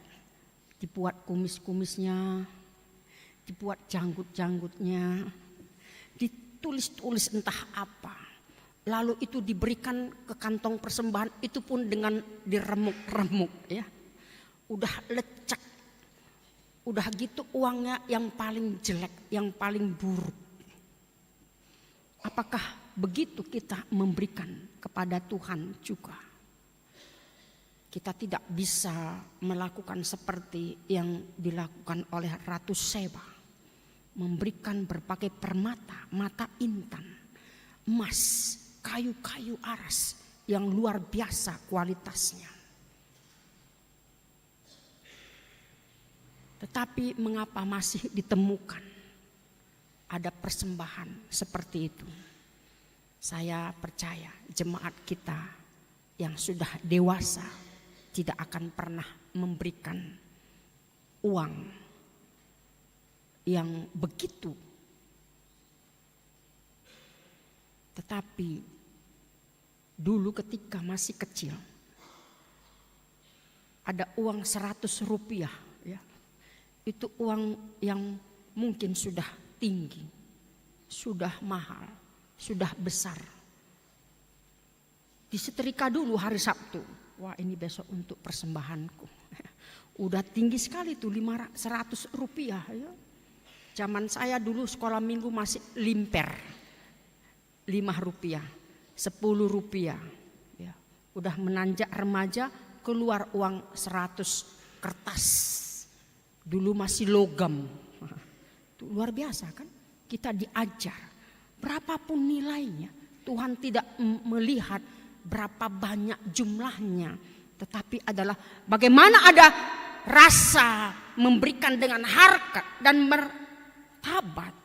dibuat kumis-kumisnya, dibuat janggut-janggutnya, ditulis-tulis entah apa. Lalu itu diberikan ke kantong persembahan, itu pun dengan diremuk-remuk, ya. Udah lecek, udah gitu uangnya yang paling jelek, yang paling buruk. Apakah begitu kita memberikan kepada Tuhan juga? Kita tidak bisa melakukan seperti yang dilakukan oleh Ratu Seba, memberikan berbagai permata, mata intan, emas, kayu-kayu aras yang luar biasa kualitasnya. Tetapi mengapa masih ditemukan ada persembahan seperti itu. Saya percaya jemaat kita yang sudah dewasa tidak akan pernah memberikan uang yang begitu. Tetapi dulu ketika masih kecil ada uang 100 rupiah, ya. Itu uang yang mungkin sudah tinggi, sudah mahal, sudah besar. Disetrika dulu hari Sabtu. Wah, ini besok untuk persembahanku. Udah tinggi sekali tuh 100 rupiah. Ya. Zaman saya dulu sekolah minggu masih limper. 5 rupiah, 10 rupiah. Ya. Udah menanjak remaja keluar uang 100 kertas. Dulu masih logam. Itu luar biasa kan? Kita diajar. Berapapun nilainya, Tuhan tidak melihat berapa banyak jumlahnya, tetapi adalah bagaimana ada rasa memberikan dengan harkat dan martabat,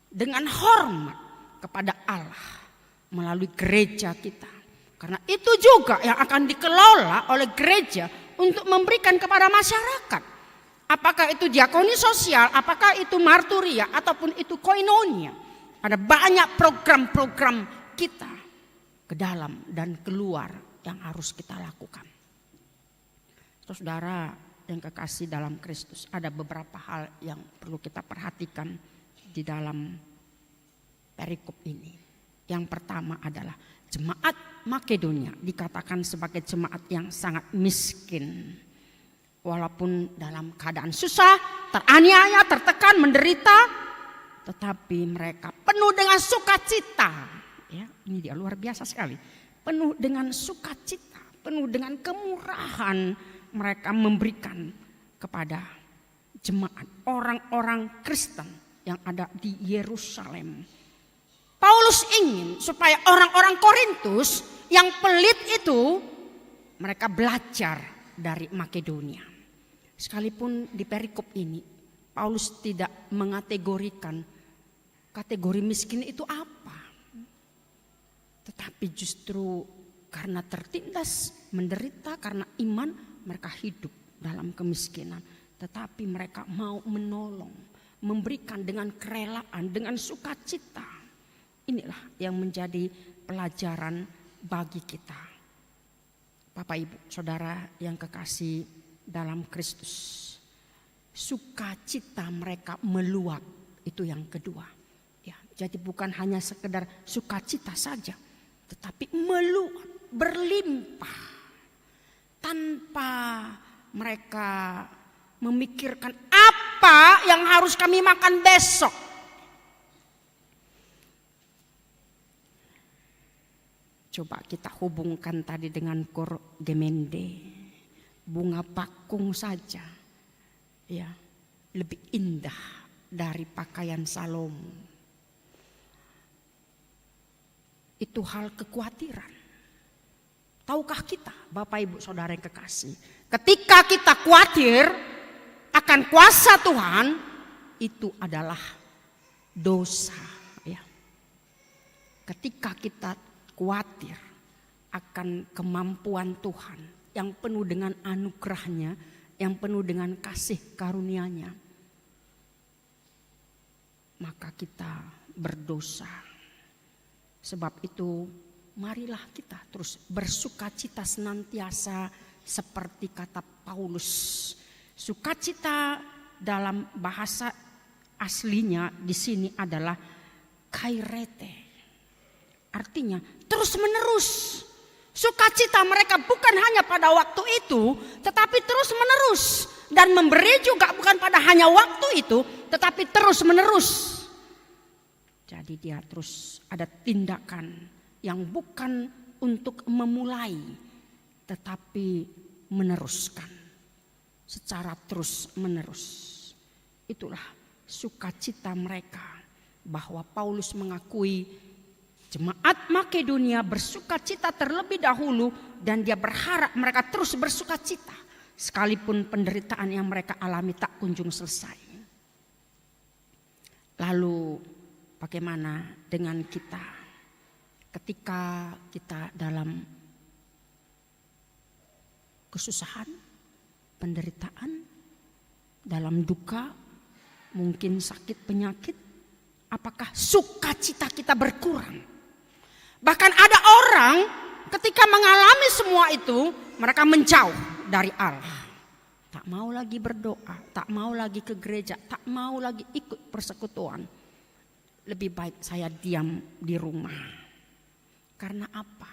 dengan hormat kepada Allah melalui gereja kita. Karena itu juga yang akan dikelola oleh gereja untuk memberikan kepada masyarakat. Apakah itu diakoni sosial, apakah itu marturia, ataupun itu koinonia. Ada banyak program-program kita ke dalam dan keluar yang harus kita lakukan. Saudara yang kekasih dalam Kristus, ada beberapa hal yang perlu kita perhatikan di dalam perikop ini. Yang pertama adalah jemaat Makedonia dikatakan sebagai jemaat yang sangat miskin. Walaupun dalam keadaan susah, teraniaya, tertekan, menderita, tetapi mereka penuh dengan sukacita. Ya, ini dia luar biasa sekali. Penuh dengan sukacita, penuh dengan kemurahan mereka memberikan kepada jemaat orang-orang Kristen yang ada di Yerusalem. Paulus ingin supaya orang-orang Korintus yang pelit itu mereka belajar dari Makedonia. Sekalipun di perikop ini Paulus tidak mengategorikan kategori miskin itu apa. Tetapi justru karena tertindas, menderita karena iman, mereka hidup dalam kemiskinan. Tetapi mereka mau menolong, memberikan dengan kerelaan, dengan sukacita. Inilah yang menjadi pelajaran bagi kita. Bapak, Ibu, Saudara yang kekasih dalam Kristus. Sukacita mereka meluap, itu yang kedua. Ya, jadi bukan hanya sekedar sukacita saja, tetapi meluap, berlimpah. Tanpa mereka memikirkan apa yang harus kami makan besok. Coba kita hubungkan tadi dengan Cor Gemende. Bunga pakung saja ya lebih indah dari pakaian Salomo. Itu hal kekhawatiran. Tahukah kita, Bapak Ibu Saudara yang kekasih, ketika kita khawatir akan kuasa Tuhan, itu adalah dosa ya. Ketika kita khawatir akan kemampuan Tuhan yang penuh dengan anugerahnya, yang penuh dengan kasih karunia-Nya, maka kita berdosa. Sebab itu marilah kita terus bersukacita senantiasa seperti kata Paulus. Sukacita dalam bahasa aslinya di sini adalah kairete. Artinya terus menerus. Sukacita mereka bukan hanya pada waktu itu, tetapi terus menerus. Dan memberi juga bukan pada hanya waktu itu, tetapi terus menerus. Jadi dia terus ada tindakan yang bukan untuk memulai, tetapi meneruskan. Secara terus menerus. Itulah sukacita mereka, bahwa Paulus mengakui jemaat Makedonia bersukacita terlebih dahulu, dan dia berharap mereka terus bersukacita sekalipun penderitaan yang mereka alami tak kunjung selesai. Lalu bagaimana dengan kita ketika kita dalam kesusahan, penderitaan, dalam duka, mungkin sakit penyakit, apakah sukacita kita berkurang? Bahkan ada orang ketika mengalami semua itu, mereka menjauh dari Allah. Tak mau lagi berdoa, tak mau lagi ke gereja, tak mau lagi ikut persekutuan. Lebih baik saya diam di rumah. Karena apa?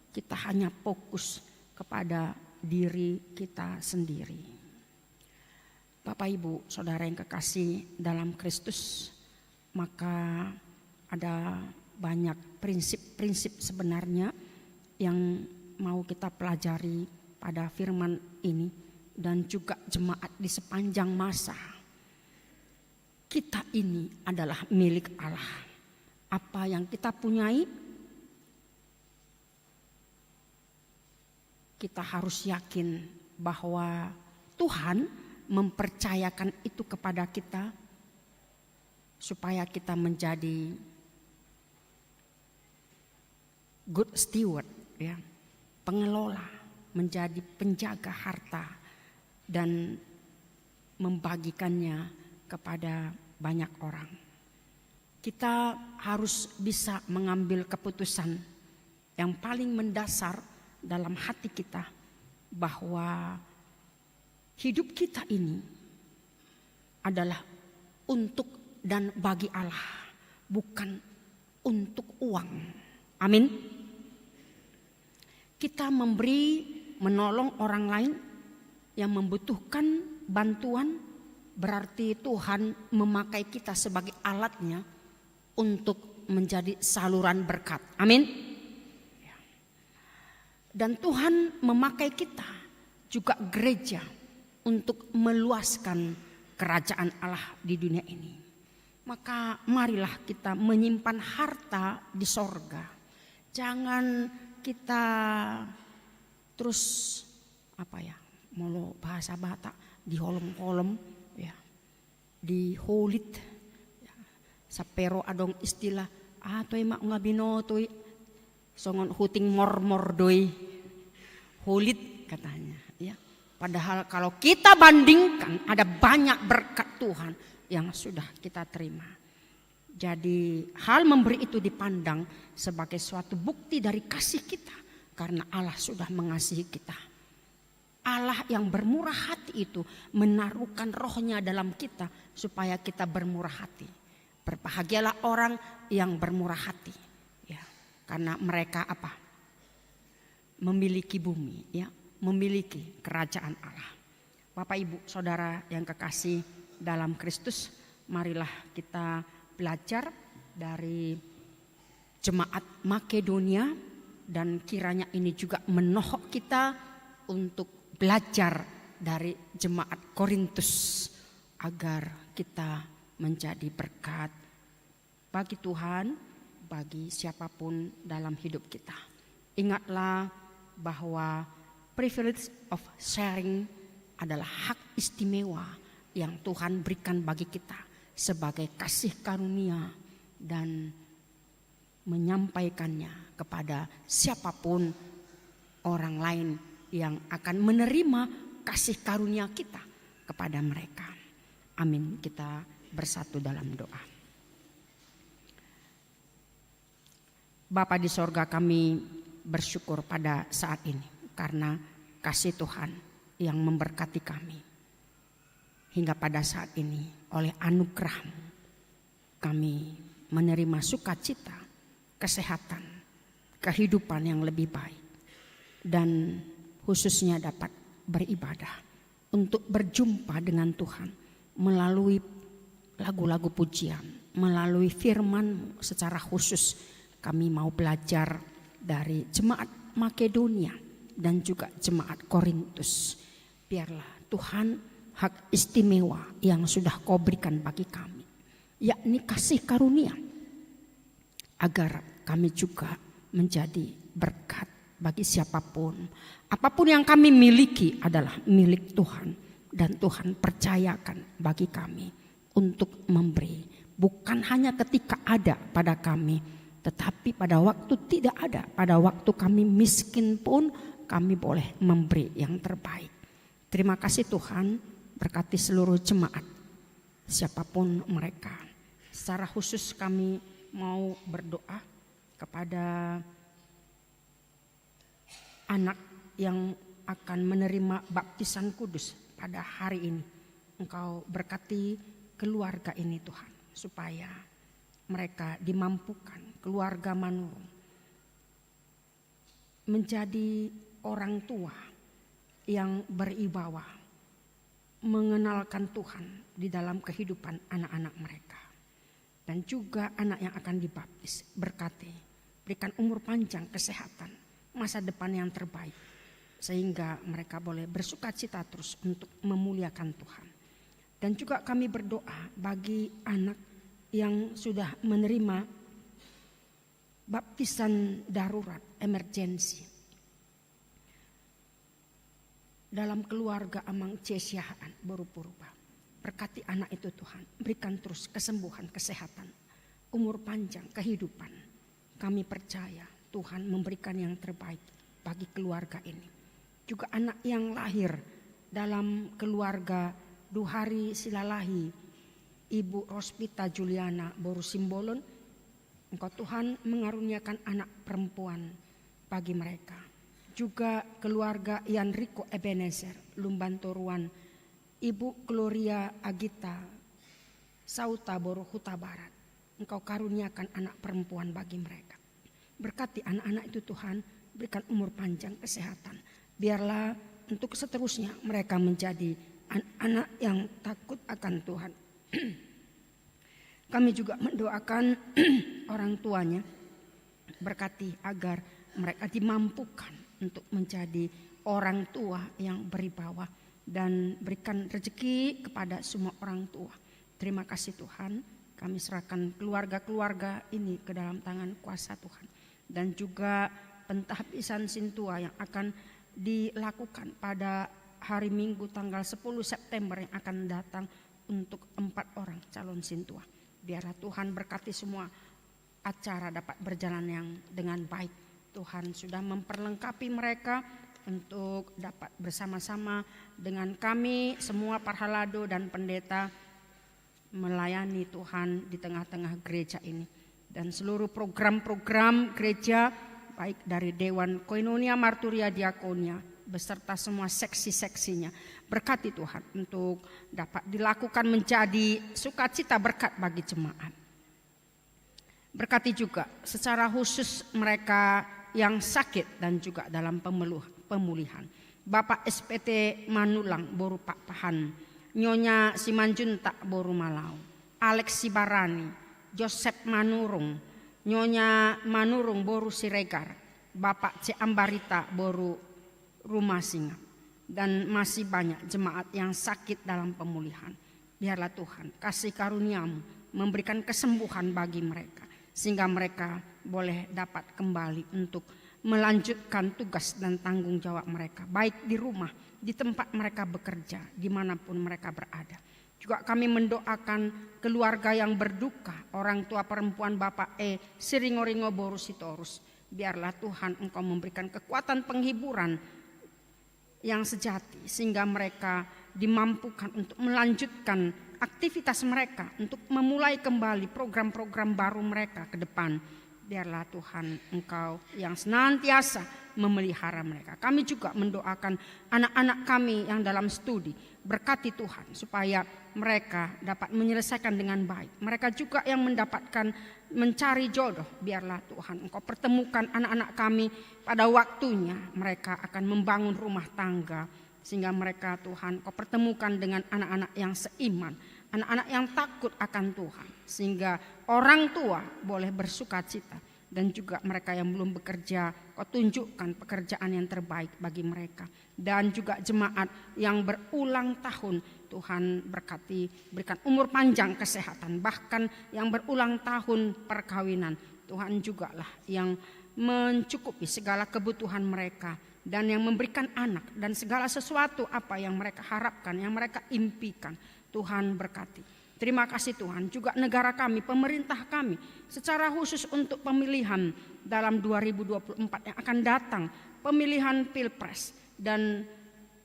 Kita hanya fokus kepada diri kita sendiri. Bapak Ibu, Saudara yang kekasih dalam Kristus, maka ada banyak prinsip-prinsip sebenarnya yang mau kita pelajari pada firman ini dan juga jemaat di sepanjang masa. Kita ini adalah milik Allah. Apa yang kita punyai, kita harus yakin bahwa Tuhan mempercayakan itu kepada kita supaya kita menjadi good steward, ya, pengelola, menjadi penjaga harta dan membagikannya kepada banyak orang. Kita harus bisa mengambil keputusan yang paling mendasar dalam hati kita bahwa hidup kita ini adalah untuk dan bagi Allah, bukan untuk uang. Amin. Kita menolong orang lain yang membutuhkan bantuan, berarti Tuhan memakai kita sebagai alatnya untuk menjadi saluran berkat. Amin. Dan Tuhan memakai kita juga gereja untuk meluaskan kerajaan Allah di dunia ini. Maka marilah kita menyimpan harta di sorga. Jangan kita terus mau bahasa Batak di holom-holom, ya, di holit, ya. Sapero adong istilah toy mak ngabino toy songon huting mormor doi holit katanya, ya. Padahal kalau kita bandingkan ada banyak berkat Tuhan yang sudah kita terima. Jadi hal memberi itu dipandang sebagai suatu bukti dari kasih kita karena Allah sudah mengasihi kita. Allah yang bermurah hati itu menaruhkan rohnya dalam kita supaya kita bermurah hati. Berbahagialah orang yang bermurah hati, ya, karena mereka memiliki bumi, ya, memiliki kerajaan Allah. Bapak Ibu Saudara yang kekasih dalam Kristus, marilah kita belajar dari jemaat Makedonia dan kiranya ini juga menohok kita untuk belajar dari jemaat Korintus agar kita menjadi berkat bagi Tuhan, bagi siapapun dalam hidup kita. Ingatlah bahwa privilege of sharing adalah hak istimewa yang Tuhan berikan bagi kita sebagai kasih karunia dan menyampaikannya kepada siapapun orang lain yang akan menerima kasih karunia kita kepada mereka. Amin. Kita bersatu dalam doa. Bapa di sorga, kami bersyukur pada saat ini karena kasih Tuhan yang memberkati kami. Hingga pada saat ini oleh anugerah-Mu kami menerima sukacita, kesehatan, kehidupan yang lebih baik. Dan khususnya dapat beribadah untuk berjumpa dengan Tuhan melalui lagu-lagu pujian, melalui firman-Mu secara khusus. Kami mau belajar dari jemaat Makedonia dan juga jemaat Korintus. Biarlah Tuhan hak istimewa yang sudah Kau berikan bagi kami, yakni kasih karunia, agar kami juga menjadi berkat bagi siapapun. Apapun yang kami miliki adalah milik Tuhan dan Tuhan percayakan bagi kami untuk memberi Bukan hanya ketika ada pada kami, tetapi pada waktu tidak ada, pada waktu kami miskin pun kami boleh memberi yang terbaik. Terima kasih Tuhan, berkati seluruh jemaat, siapapun mereka. Secara khusus kami mau berdoa kepada anak yang akan menerima baptisan kudus pada hari ini. Engkau berkati keluarga ini Tuhan, supaya mereka dimampukan, keluarga Manurung, menjadi orang tua yang beribawa, mengenalkan Tuhan di dalam kehidupan anak-anak mereka. Dan juga anak yang akan dibaptis, berkati, berikan umur panjang, kesehatan, masa depan yang terbaik, sehingga mereka boleh bersukacita terus untuk memuliakan Tuhan. Dan juga kami berdoa bagi anak yang sudah menerima baptisan darurat, emergensi, dalam keluarga Amang Cesiaan Boru-Purba. Berkati anak itu Tuhan, berikan terus kesembuhan, kesehatan, umur panjang, kehidupan. Kami percaya Tuhan memberikan yang terbaik bagi keluarga ini. Juga anak yang lahir dalam keluarga Duhari Silalahi, Ibu Rospita Juliana Boru Simbolon, Engkau Tuhan mengaruniakan anak perempuan bagi mereka. Juga keluarga Yanriko Ebenezer Lumbantoruan, Ibu Gloria Agita Sauta Boru Huta Barat. Engkau karuniakan anak perempuan bagi mereka. Berkati anak-anak itu Tuhan, berikan umur panjang, kesehatan. Biarlah untuk seterusnya mereka menjadi anak-anak yang takut akan Tuhan. Kami juga mendoakan orang tuanya, berkati agar mereka dimampukan untuk menjadi orang tua yang beribawa, dan berikan rezeki kepada semua orang tua. Terima kasih Tuhan, kami serahkan keluarga-keluarga ini ke dalam tangan kuasa Tuhan. Dan juga pentahbisan sintua yang akan dilakukan pada hari Minggu tanggal 10 September yang akan datang untuk 4 orang calon sintua. Biarlah Tuhan berkati semua acara dapat berjalan yang dengan baik. Tuhan sudah memperlengkapi mereka untuk dapat bersama-sama dengan kami semua parhalado dan pendeta melayani Tuhan di tengah-tengah gereja ini. Dan seluruh program-program gereja baik dari Dewan Koinonia Marturia Diakonia beserta semua seksi-seksinya, berkati Tuhan untuk dapat dilakukan menjadi sukacita berkat bagi jemaat. Berkati juga secara khusus mereka yang sakit dan juga dalam pemulihan. Bapak SPT Manulang Boru Pak Pahan, Nyonya Simanjuntak Boru Malau, Alex Sibarani, Joseph Manurung, Nyonya Manurung Boru Siregar, Bapak C. Ambarita Boru Rumah Singa, dan masih banyak jemaat yang sakit dalam pemulihan. Biarlah Tuhan kasih karunia-Mu memberikan kesembuhan bagi mereka, sehingga mereka boleh dapat kembali untuk melanjutkan tugas dan tanggung jawab mereka, baik di rumah, di tempat mereka bekerja, dimanapun mereka berada. Juga kami mendoakan keluarga yang berduka, orang tua perempuan Bapak Siringoringo Boru Sitorus. Biarlah Tuhan Engkau memberikan kekuatan penghiburan yang sejati, sehingga mereka dimampukan untuk melanjutkan aktivitas mereka, untuk memulai kembali program-program baru mereka ke depan. Biarlah Tuhan Engkau yang senantiasa memelihara mereka. Kami juga mendoakan anak-anak kami yang dalam studi. Berkati Tuhan supaya mereka dapat menyelesaikan dengan baik. Mereka juga yang mendapatkan mencari jodoh. Biarlah Tuhan Engkau pertemukan anak-anak kami pada waktunya. Mereka akan membangun rumah tangga. Sehingga mereka Tuhan Engkau pertemukan dengan anak-anak yang seiman. Anak-anak yang takut akan Tuhan. Sehingga orang tua boleh bersukacita. Dan juga mereka yang belum bekerja, Kau tunjukkan pekerjaan yang terbaik bagi mereka. Dan juga jemaat yang berulang tahun, Tuhan berkati, berikan umur panjang, kesehatan. Bahkan yang berulang tahun perkawinan, Tuhan jugalah yang mencukupi segala kebutuhan mereka. Dan yang memberikan anak dan segala sesuatu apa yang mereka harapkan, yang mereka impikan. Tuhan berkati. Terima kasih Tuhan, juga negara kami, pemerintah kami, secara khusus untuk pemilihan dalam 2024 yang akan datang, pemilihan pilpres dan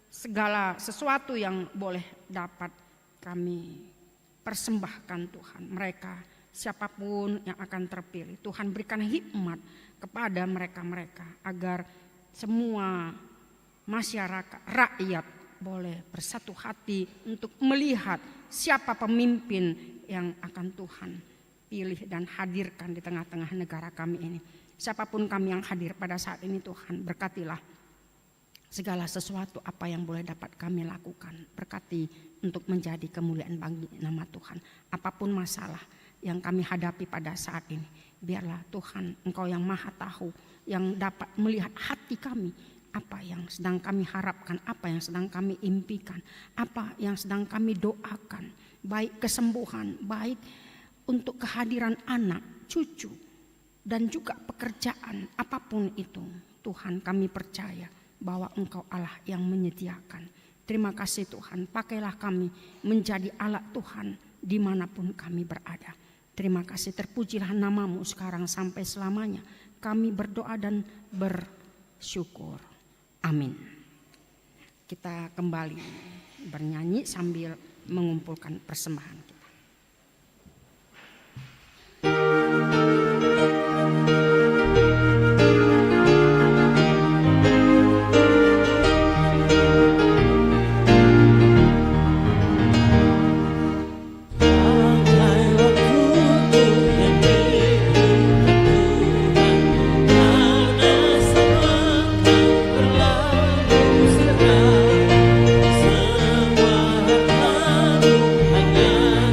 segala sesuatu yang boleh dapat kami persembahkan Tuhan. Mereka siapapun yang akan terpilih, Tuhan berikan hikmat kepada mereka-mereka agar semua masyarakat, rakyat boleh bersatu hati untuk melihat siapa pemimpin yang akan Tuhan pilih dan hadirkan di tengah-tengah negara kami ini. Siapapun kami yang hadir pada saat ini, Tuhan berkatilah segala sesuatu apa yang boleh dapat kami lakukan. Berkati untuk menjadi kemuliaan bagi nama Tuhan. Apapun masalah yang kami hadapi pada saat ini, biarlah Tuhan Engkau yang maha tahu, yang dapat melihat hati kami, apa yang sedang kami harapkan, apa yang sedang kami impikan, apa yang sedang kami doakan, baik kesembuhan, baik untuk kehadiran anak, cucu, dan juga pekerjaan, apapun itu. Tuhan, kami percaya bahwa Engkau Allah yang menyediakan. Terima kasih Tuhan, pakailah kami menjadi alat Tuhan dimanapun kami berada. Terima kasih, terpujilah nama-Mu sekarang sampai selamanya. Kami berdoa dan bersyukur. Amin. Kita kembali bernyanyi sambil mengumpulkan persembahan kita. Semua hartamu hanya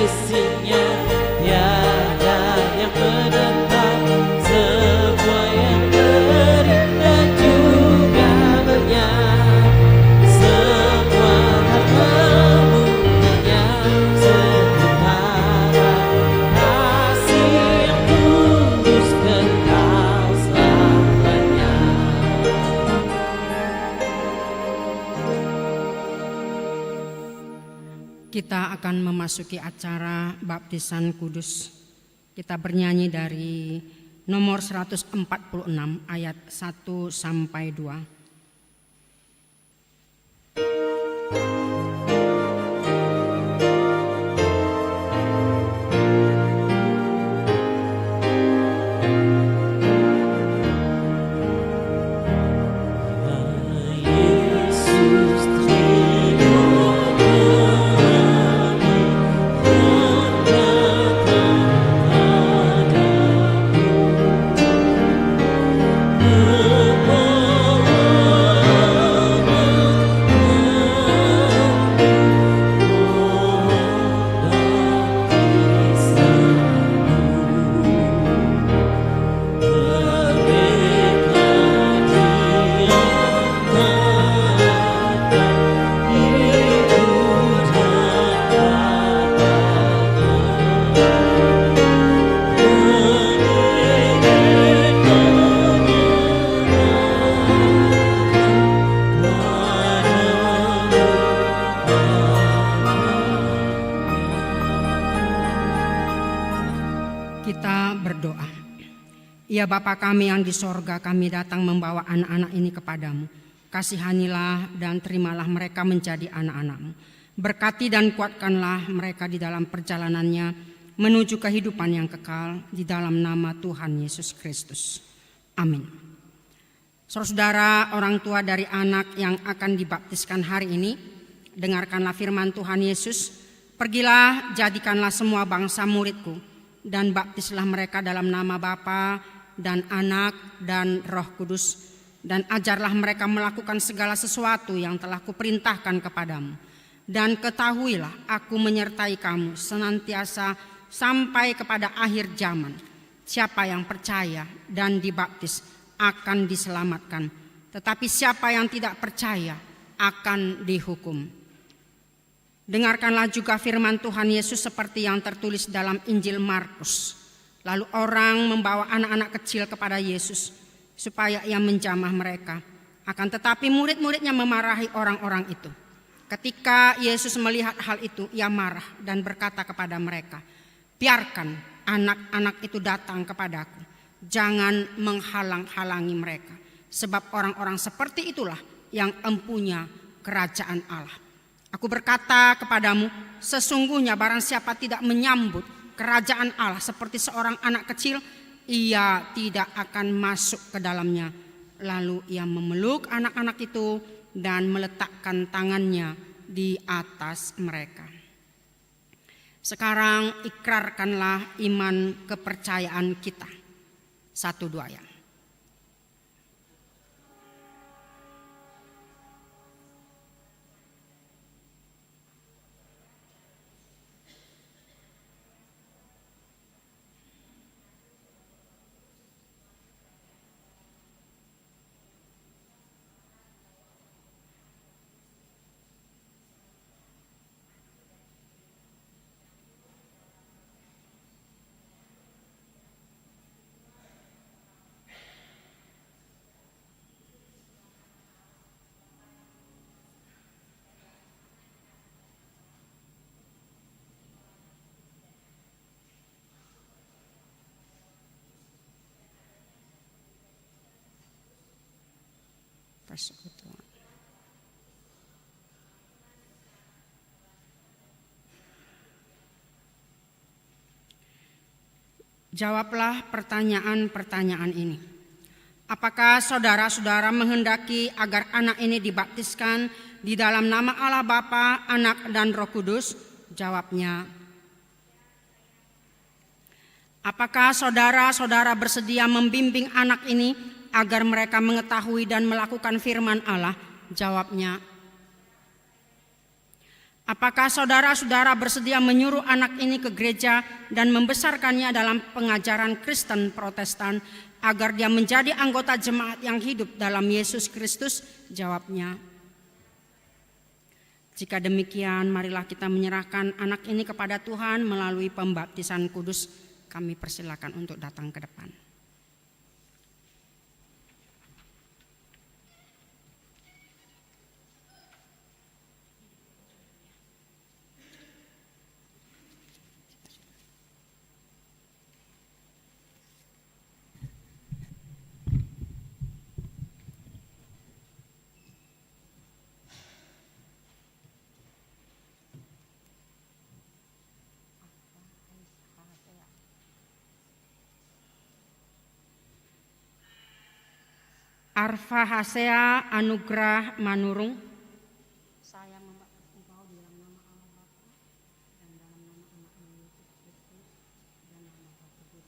sisinya tiada yang menentang, semua yang berindah juga banyak, semua hartamu punya sementara, kasih yang tulus kekal selamanya. Kita akan memasuki acara baptisan kudus. Kita bernyanyi dari nomor 146 ayat 1 sampai 2. Yesus terima kami, Kita berdoa. Ya Bapa kami yang di sorga, kami datang membawa anak-anak ini kepadamu. Kasihanilah dan terimalah mereka menjadi anak-anak-mu. Berkati dan kuatkanlah mereka di dalam perjalanannya menuju kehidupan yang kekal, di dalam nama Tuhan Yesus Kristus. Amin. Saudara-saudara, orang tua dari anak yang akan dibaptiskan hari ini, dengarkanlah firman Tuhan Yesus. Pergilah, jadikanlah semua bangsa muridku, dan baptislah mereka dalam nama Bapa dan Anak dan Roh Kudus, dan ajarlah mereka melakukan segala sesuatu yang telah kuperintahkan kepadamu. Dan ketahuilah, aku menyertai kamu senantiasa sampai kepada akhir zaman. Siapa yang percaya dan dibaptis akan diselamatkan, tetapi siapa yang tidak percaya akan dihukum. Dengarkanlah juga firman Tuhan Yesus seperti yang tertulis dalam Injil Markus. Lalu orang membawa anak-anak kecil kepada Yesus supaya ia menjamah mereka. Akan tetapi murid-muridnya memarahi orang-orang itu. Ketika Yesus melihat hal itu, ia marah dan berkata kepada mereka, "Biarkan anak-anak itu datang kepadaku. Jangan menghalang-halangi mereka. Sebab orang-orang seperti itulah yang empunya kerajaan Allah. Aku berkata kepadamu, sesungguhnya barang siapa tidak menyambut kerajaan Allah seperti seorang anak kecil, ia tidak akan masuk ke dalamnya." Lalu ia memeluk anak-anak itu dan meletakkan tangannya di atas mereka. Sekarang ikrarkanlah iman kepercayaan kita. 1-2 ya. Persekutuan. Jawablah pertanyaan-pertanyaan ini. Apakah saudara-saudara menghendaki agar anak ini dibaptiskan di dalam nama Allah Bapa, Anak, dan Roh Kudus? Jawabnya. Apakah saudara-saudara bersedia membimbing anak ini agar mereka mengetahui dan melakukan firman Allah? Jawabnya. Apakah saudara-saudara bersedia menyuruh anak ini ke gereja dan membesarkannya dalam pengajaran Kristen Protestan agar dia menjadi anggota jemaat yang hidup dalam Yesus Kristus? Jawabnya, jika demikian, marilah kita menyerahkan anak ini kepada Tuhan melalui pembaptisan kudus. Kami persilakan untuk datang ke depan. Arfa Hasea Anugrah Manurung. Saya membaptis engkau di dalam nama Allah Bapa dan dalam nama Anak-Nya Yesus Kristus dan nama Roh Kudus.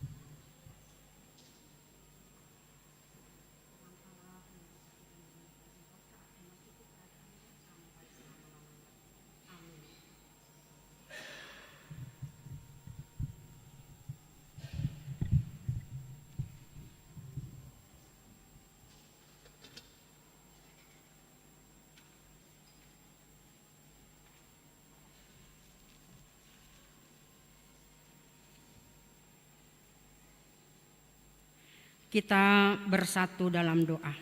Kita bersatu dalam doa.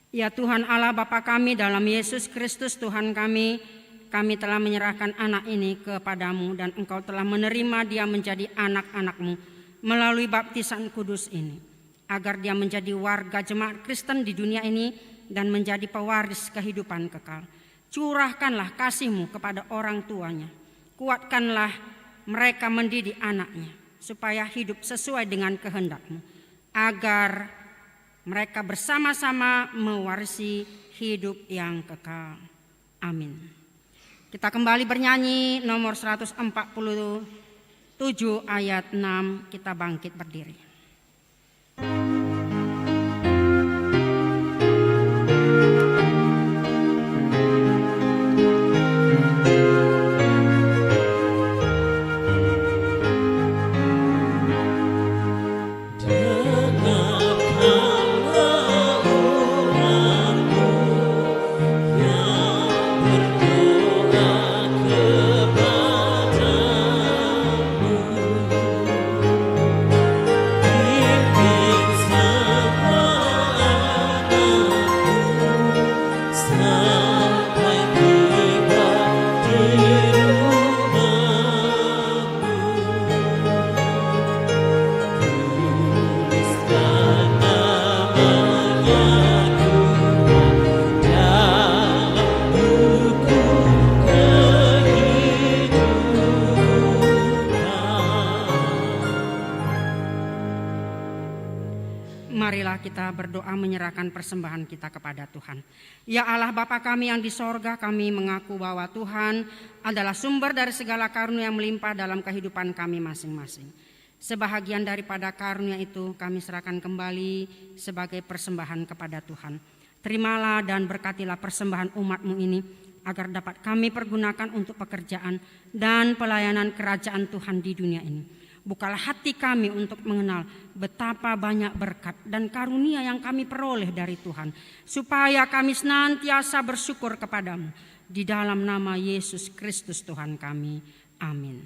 Ya Tuhan Allah Bapa kami, dalam Yesus Kristus Tuhan kami telah menyerahkan anak ini kepadamu dan Engkau telah menerima dia menjadi anak-anak-Mu melalui baptisan kudus ini, agar dia menjadi warga jemaat Kristen di dunia ini dan menjadi pewaris kehidupan kekal. Curahkanlah kasih-Mu kepada orang tuanya, kuatkanlah mereka mendidik anaknya supaya hidup sesuai dengan kehendak-Mu, agar mereka bersama-sama mewarisi hidup yang kekal. Amin. Kita kembali bernyanyi nomor 147 ayat 6. Kita bangkit berdiri. Marilah kita berdoa menyerahkan persembahan kita kepada Tuhan. Ya Allah Bapa kami yang di sorga, kami mengaku bahwa Tuhan adalah sumber dari segala karunia yang melimpah dalam kehidupan kami masing-masing. Sebahagian daripada karunia itu kami serahkan kembali sebagai persembahan kepada Tuhan. Terimalah dan berkatilah persembahan umat-Mu ini, agar dapat kami pergunakan untuk pekerjaan dan pelayanan kerajaan Tuhan di dunia ini. Bukalah hati kami untuk mengenal betapa banyak berkat dan karunia yang kami peroleh dari Tuhan, supaya kami senantiasa bersyukur kepadamu. Di dalam nama Yesus Kristus Tuhan kami. Amin.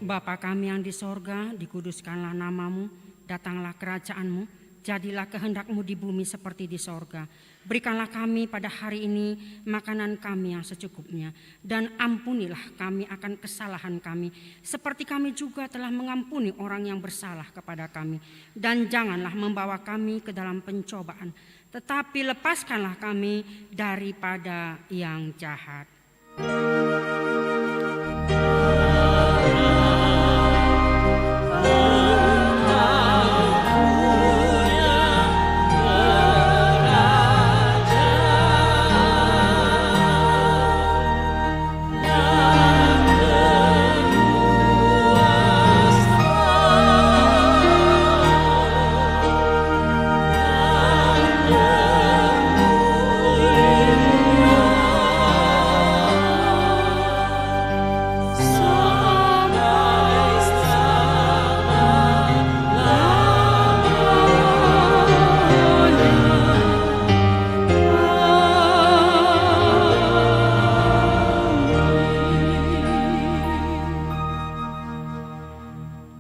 Bapa kami yang di sorga, dikuduskanlah namamu, datanglah kerajaan-Mu, jadilah kehendak-Mu di bumi seperti di sorga. Berikanlah kami pada hari ini makanan kami yang secukupnya, dan ampunilah kami akan kesalahan kami, seperti kami juga telah mengampuni orang yang bersalah kepada kami. Dan janganlah membawa kami ke dalam pencobaan, tetapi lepaskanlah kami daripada yang jahat.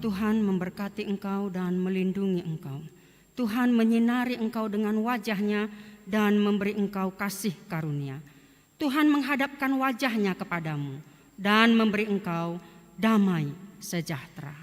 Tuhan memberkati engkau dan melindungi engkau. Tuhan menyinari engkau dengan wajah-Nya dan memberi engkau kasih karunia. Tuhan menghadapkan wajah-Nya kepadamu dan memberi engkau damai sejahtera.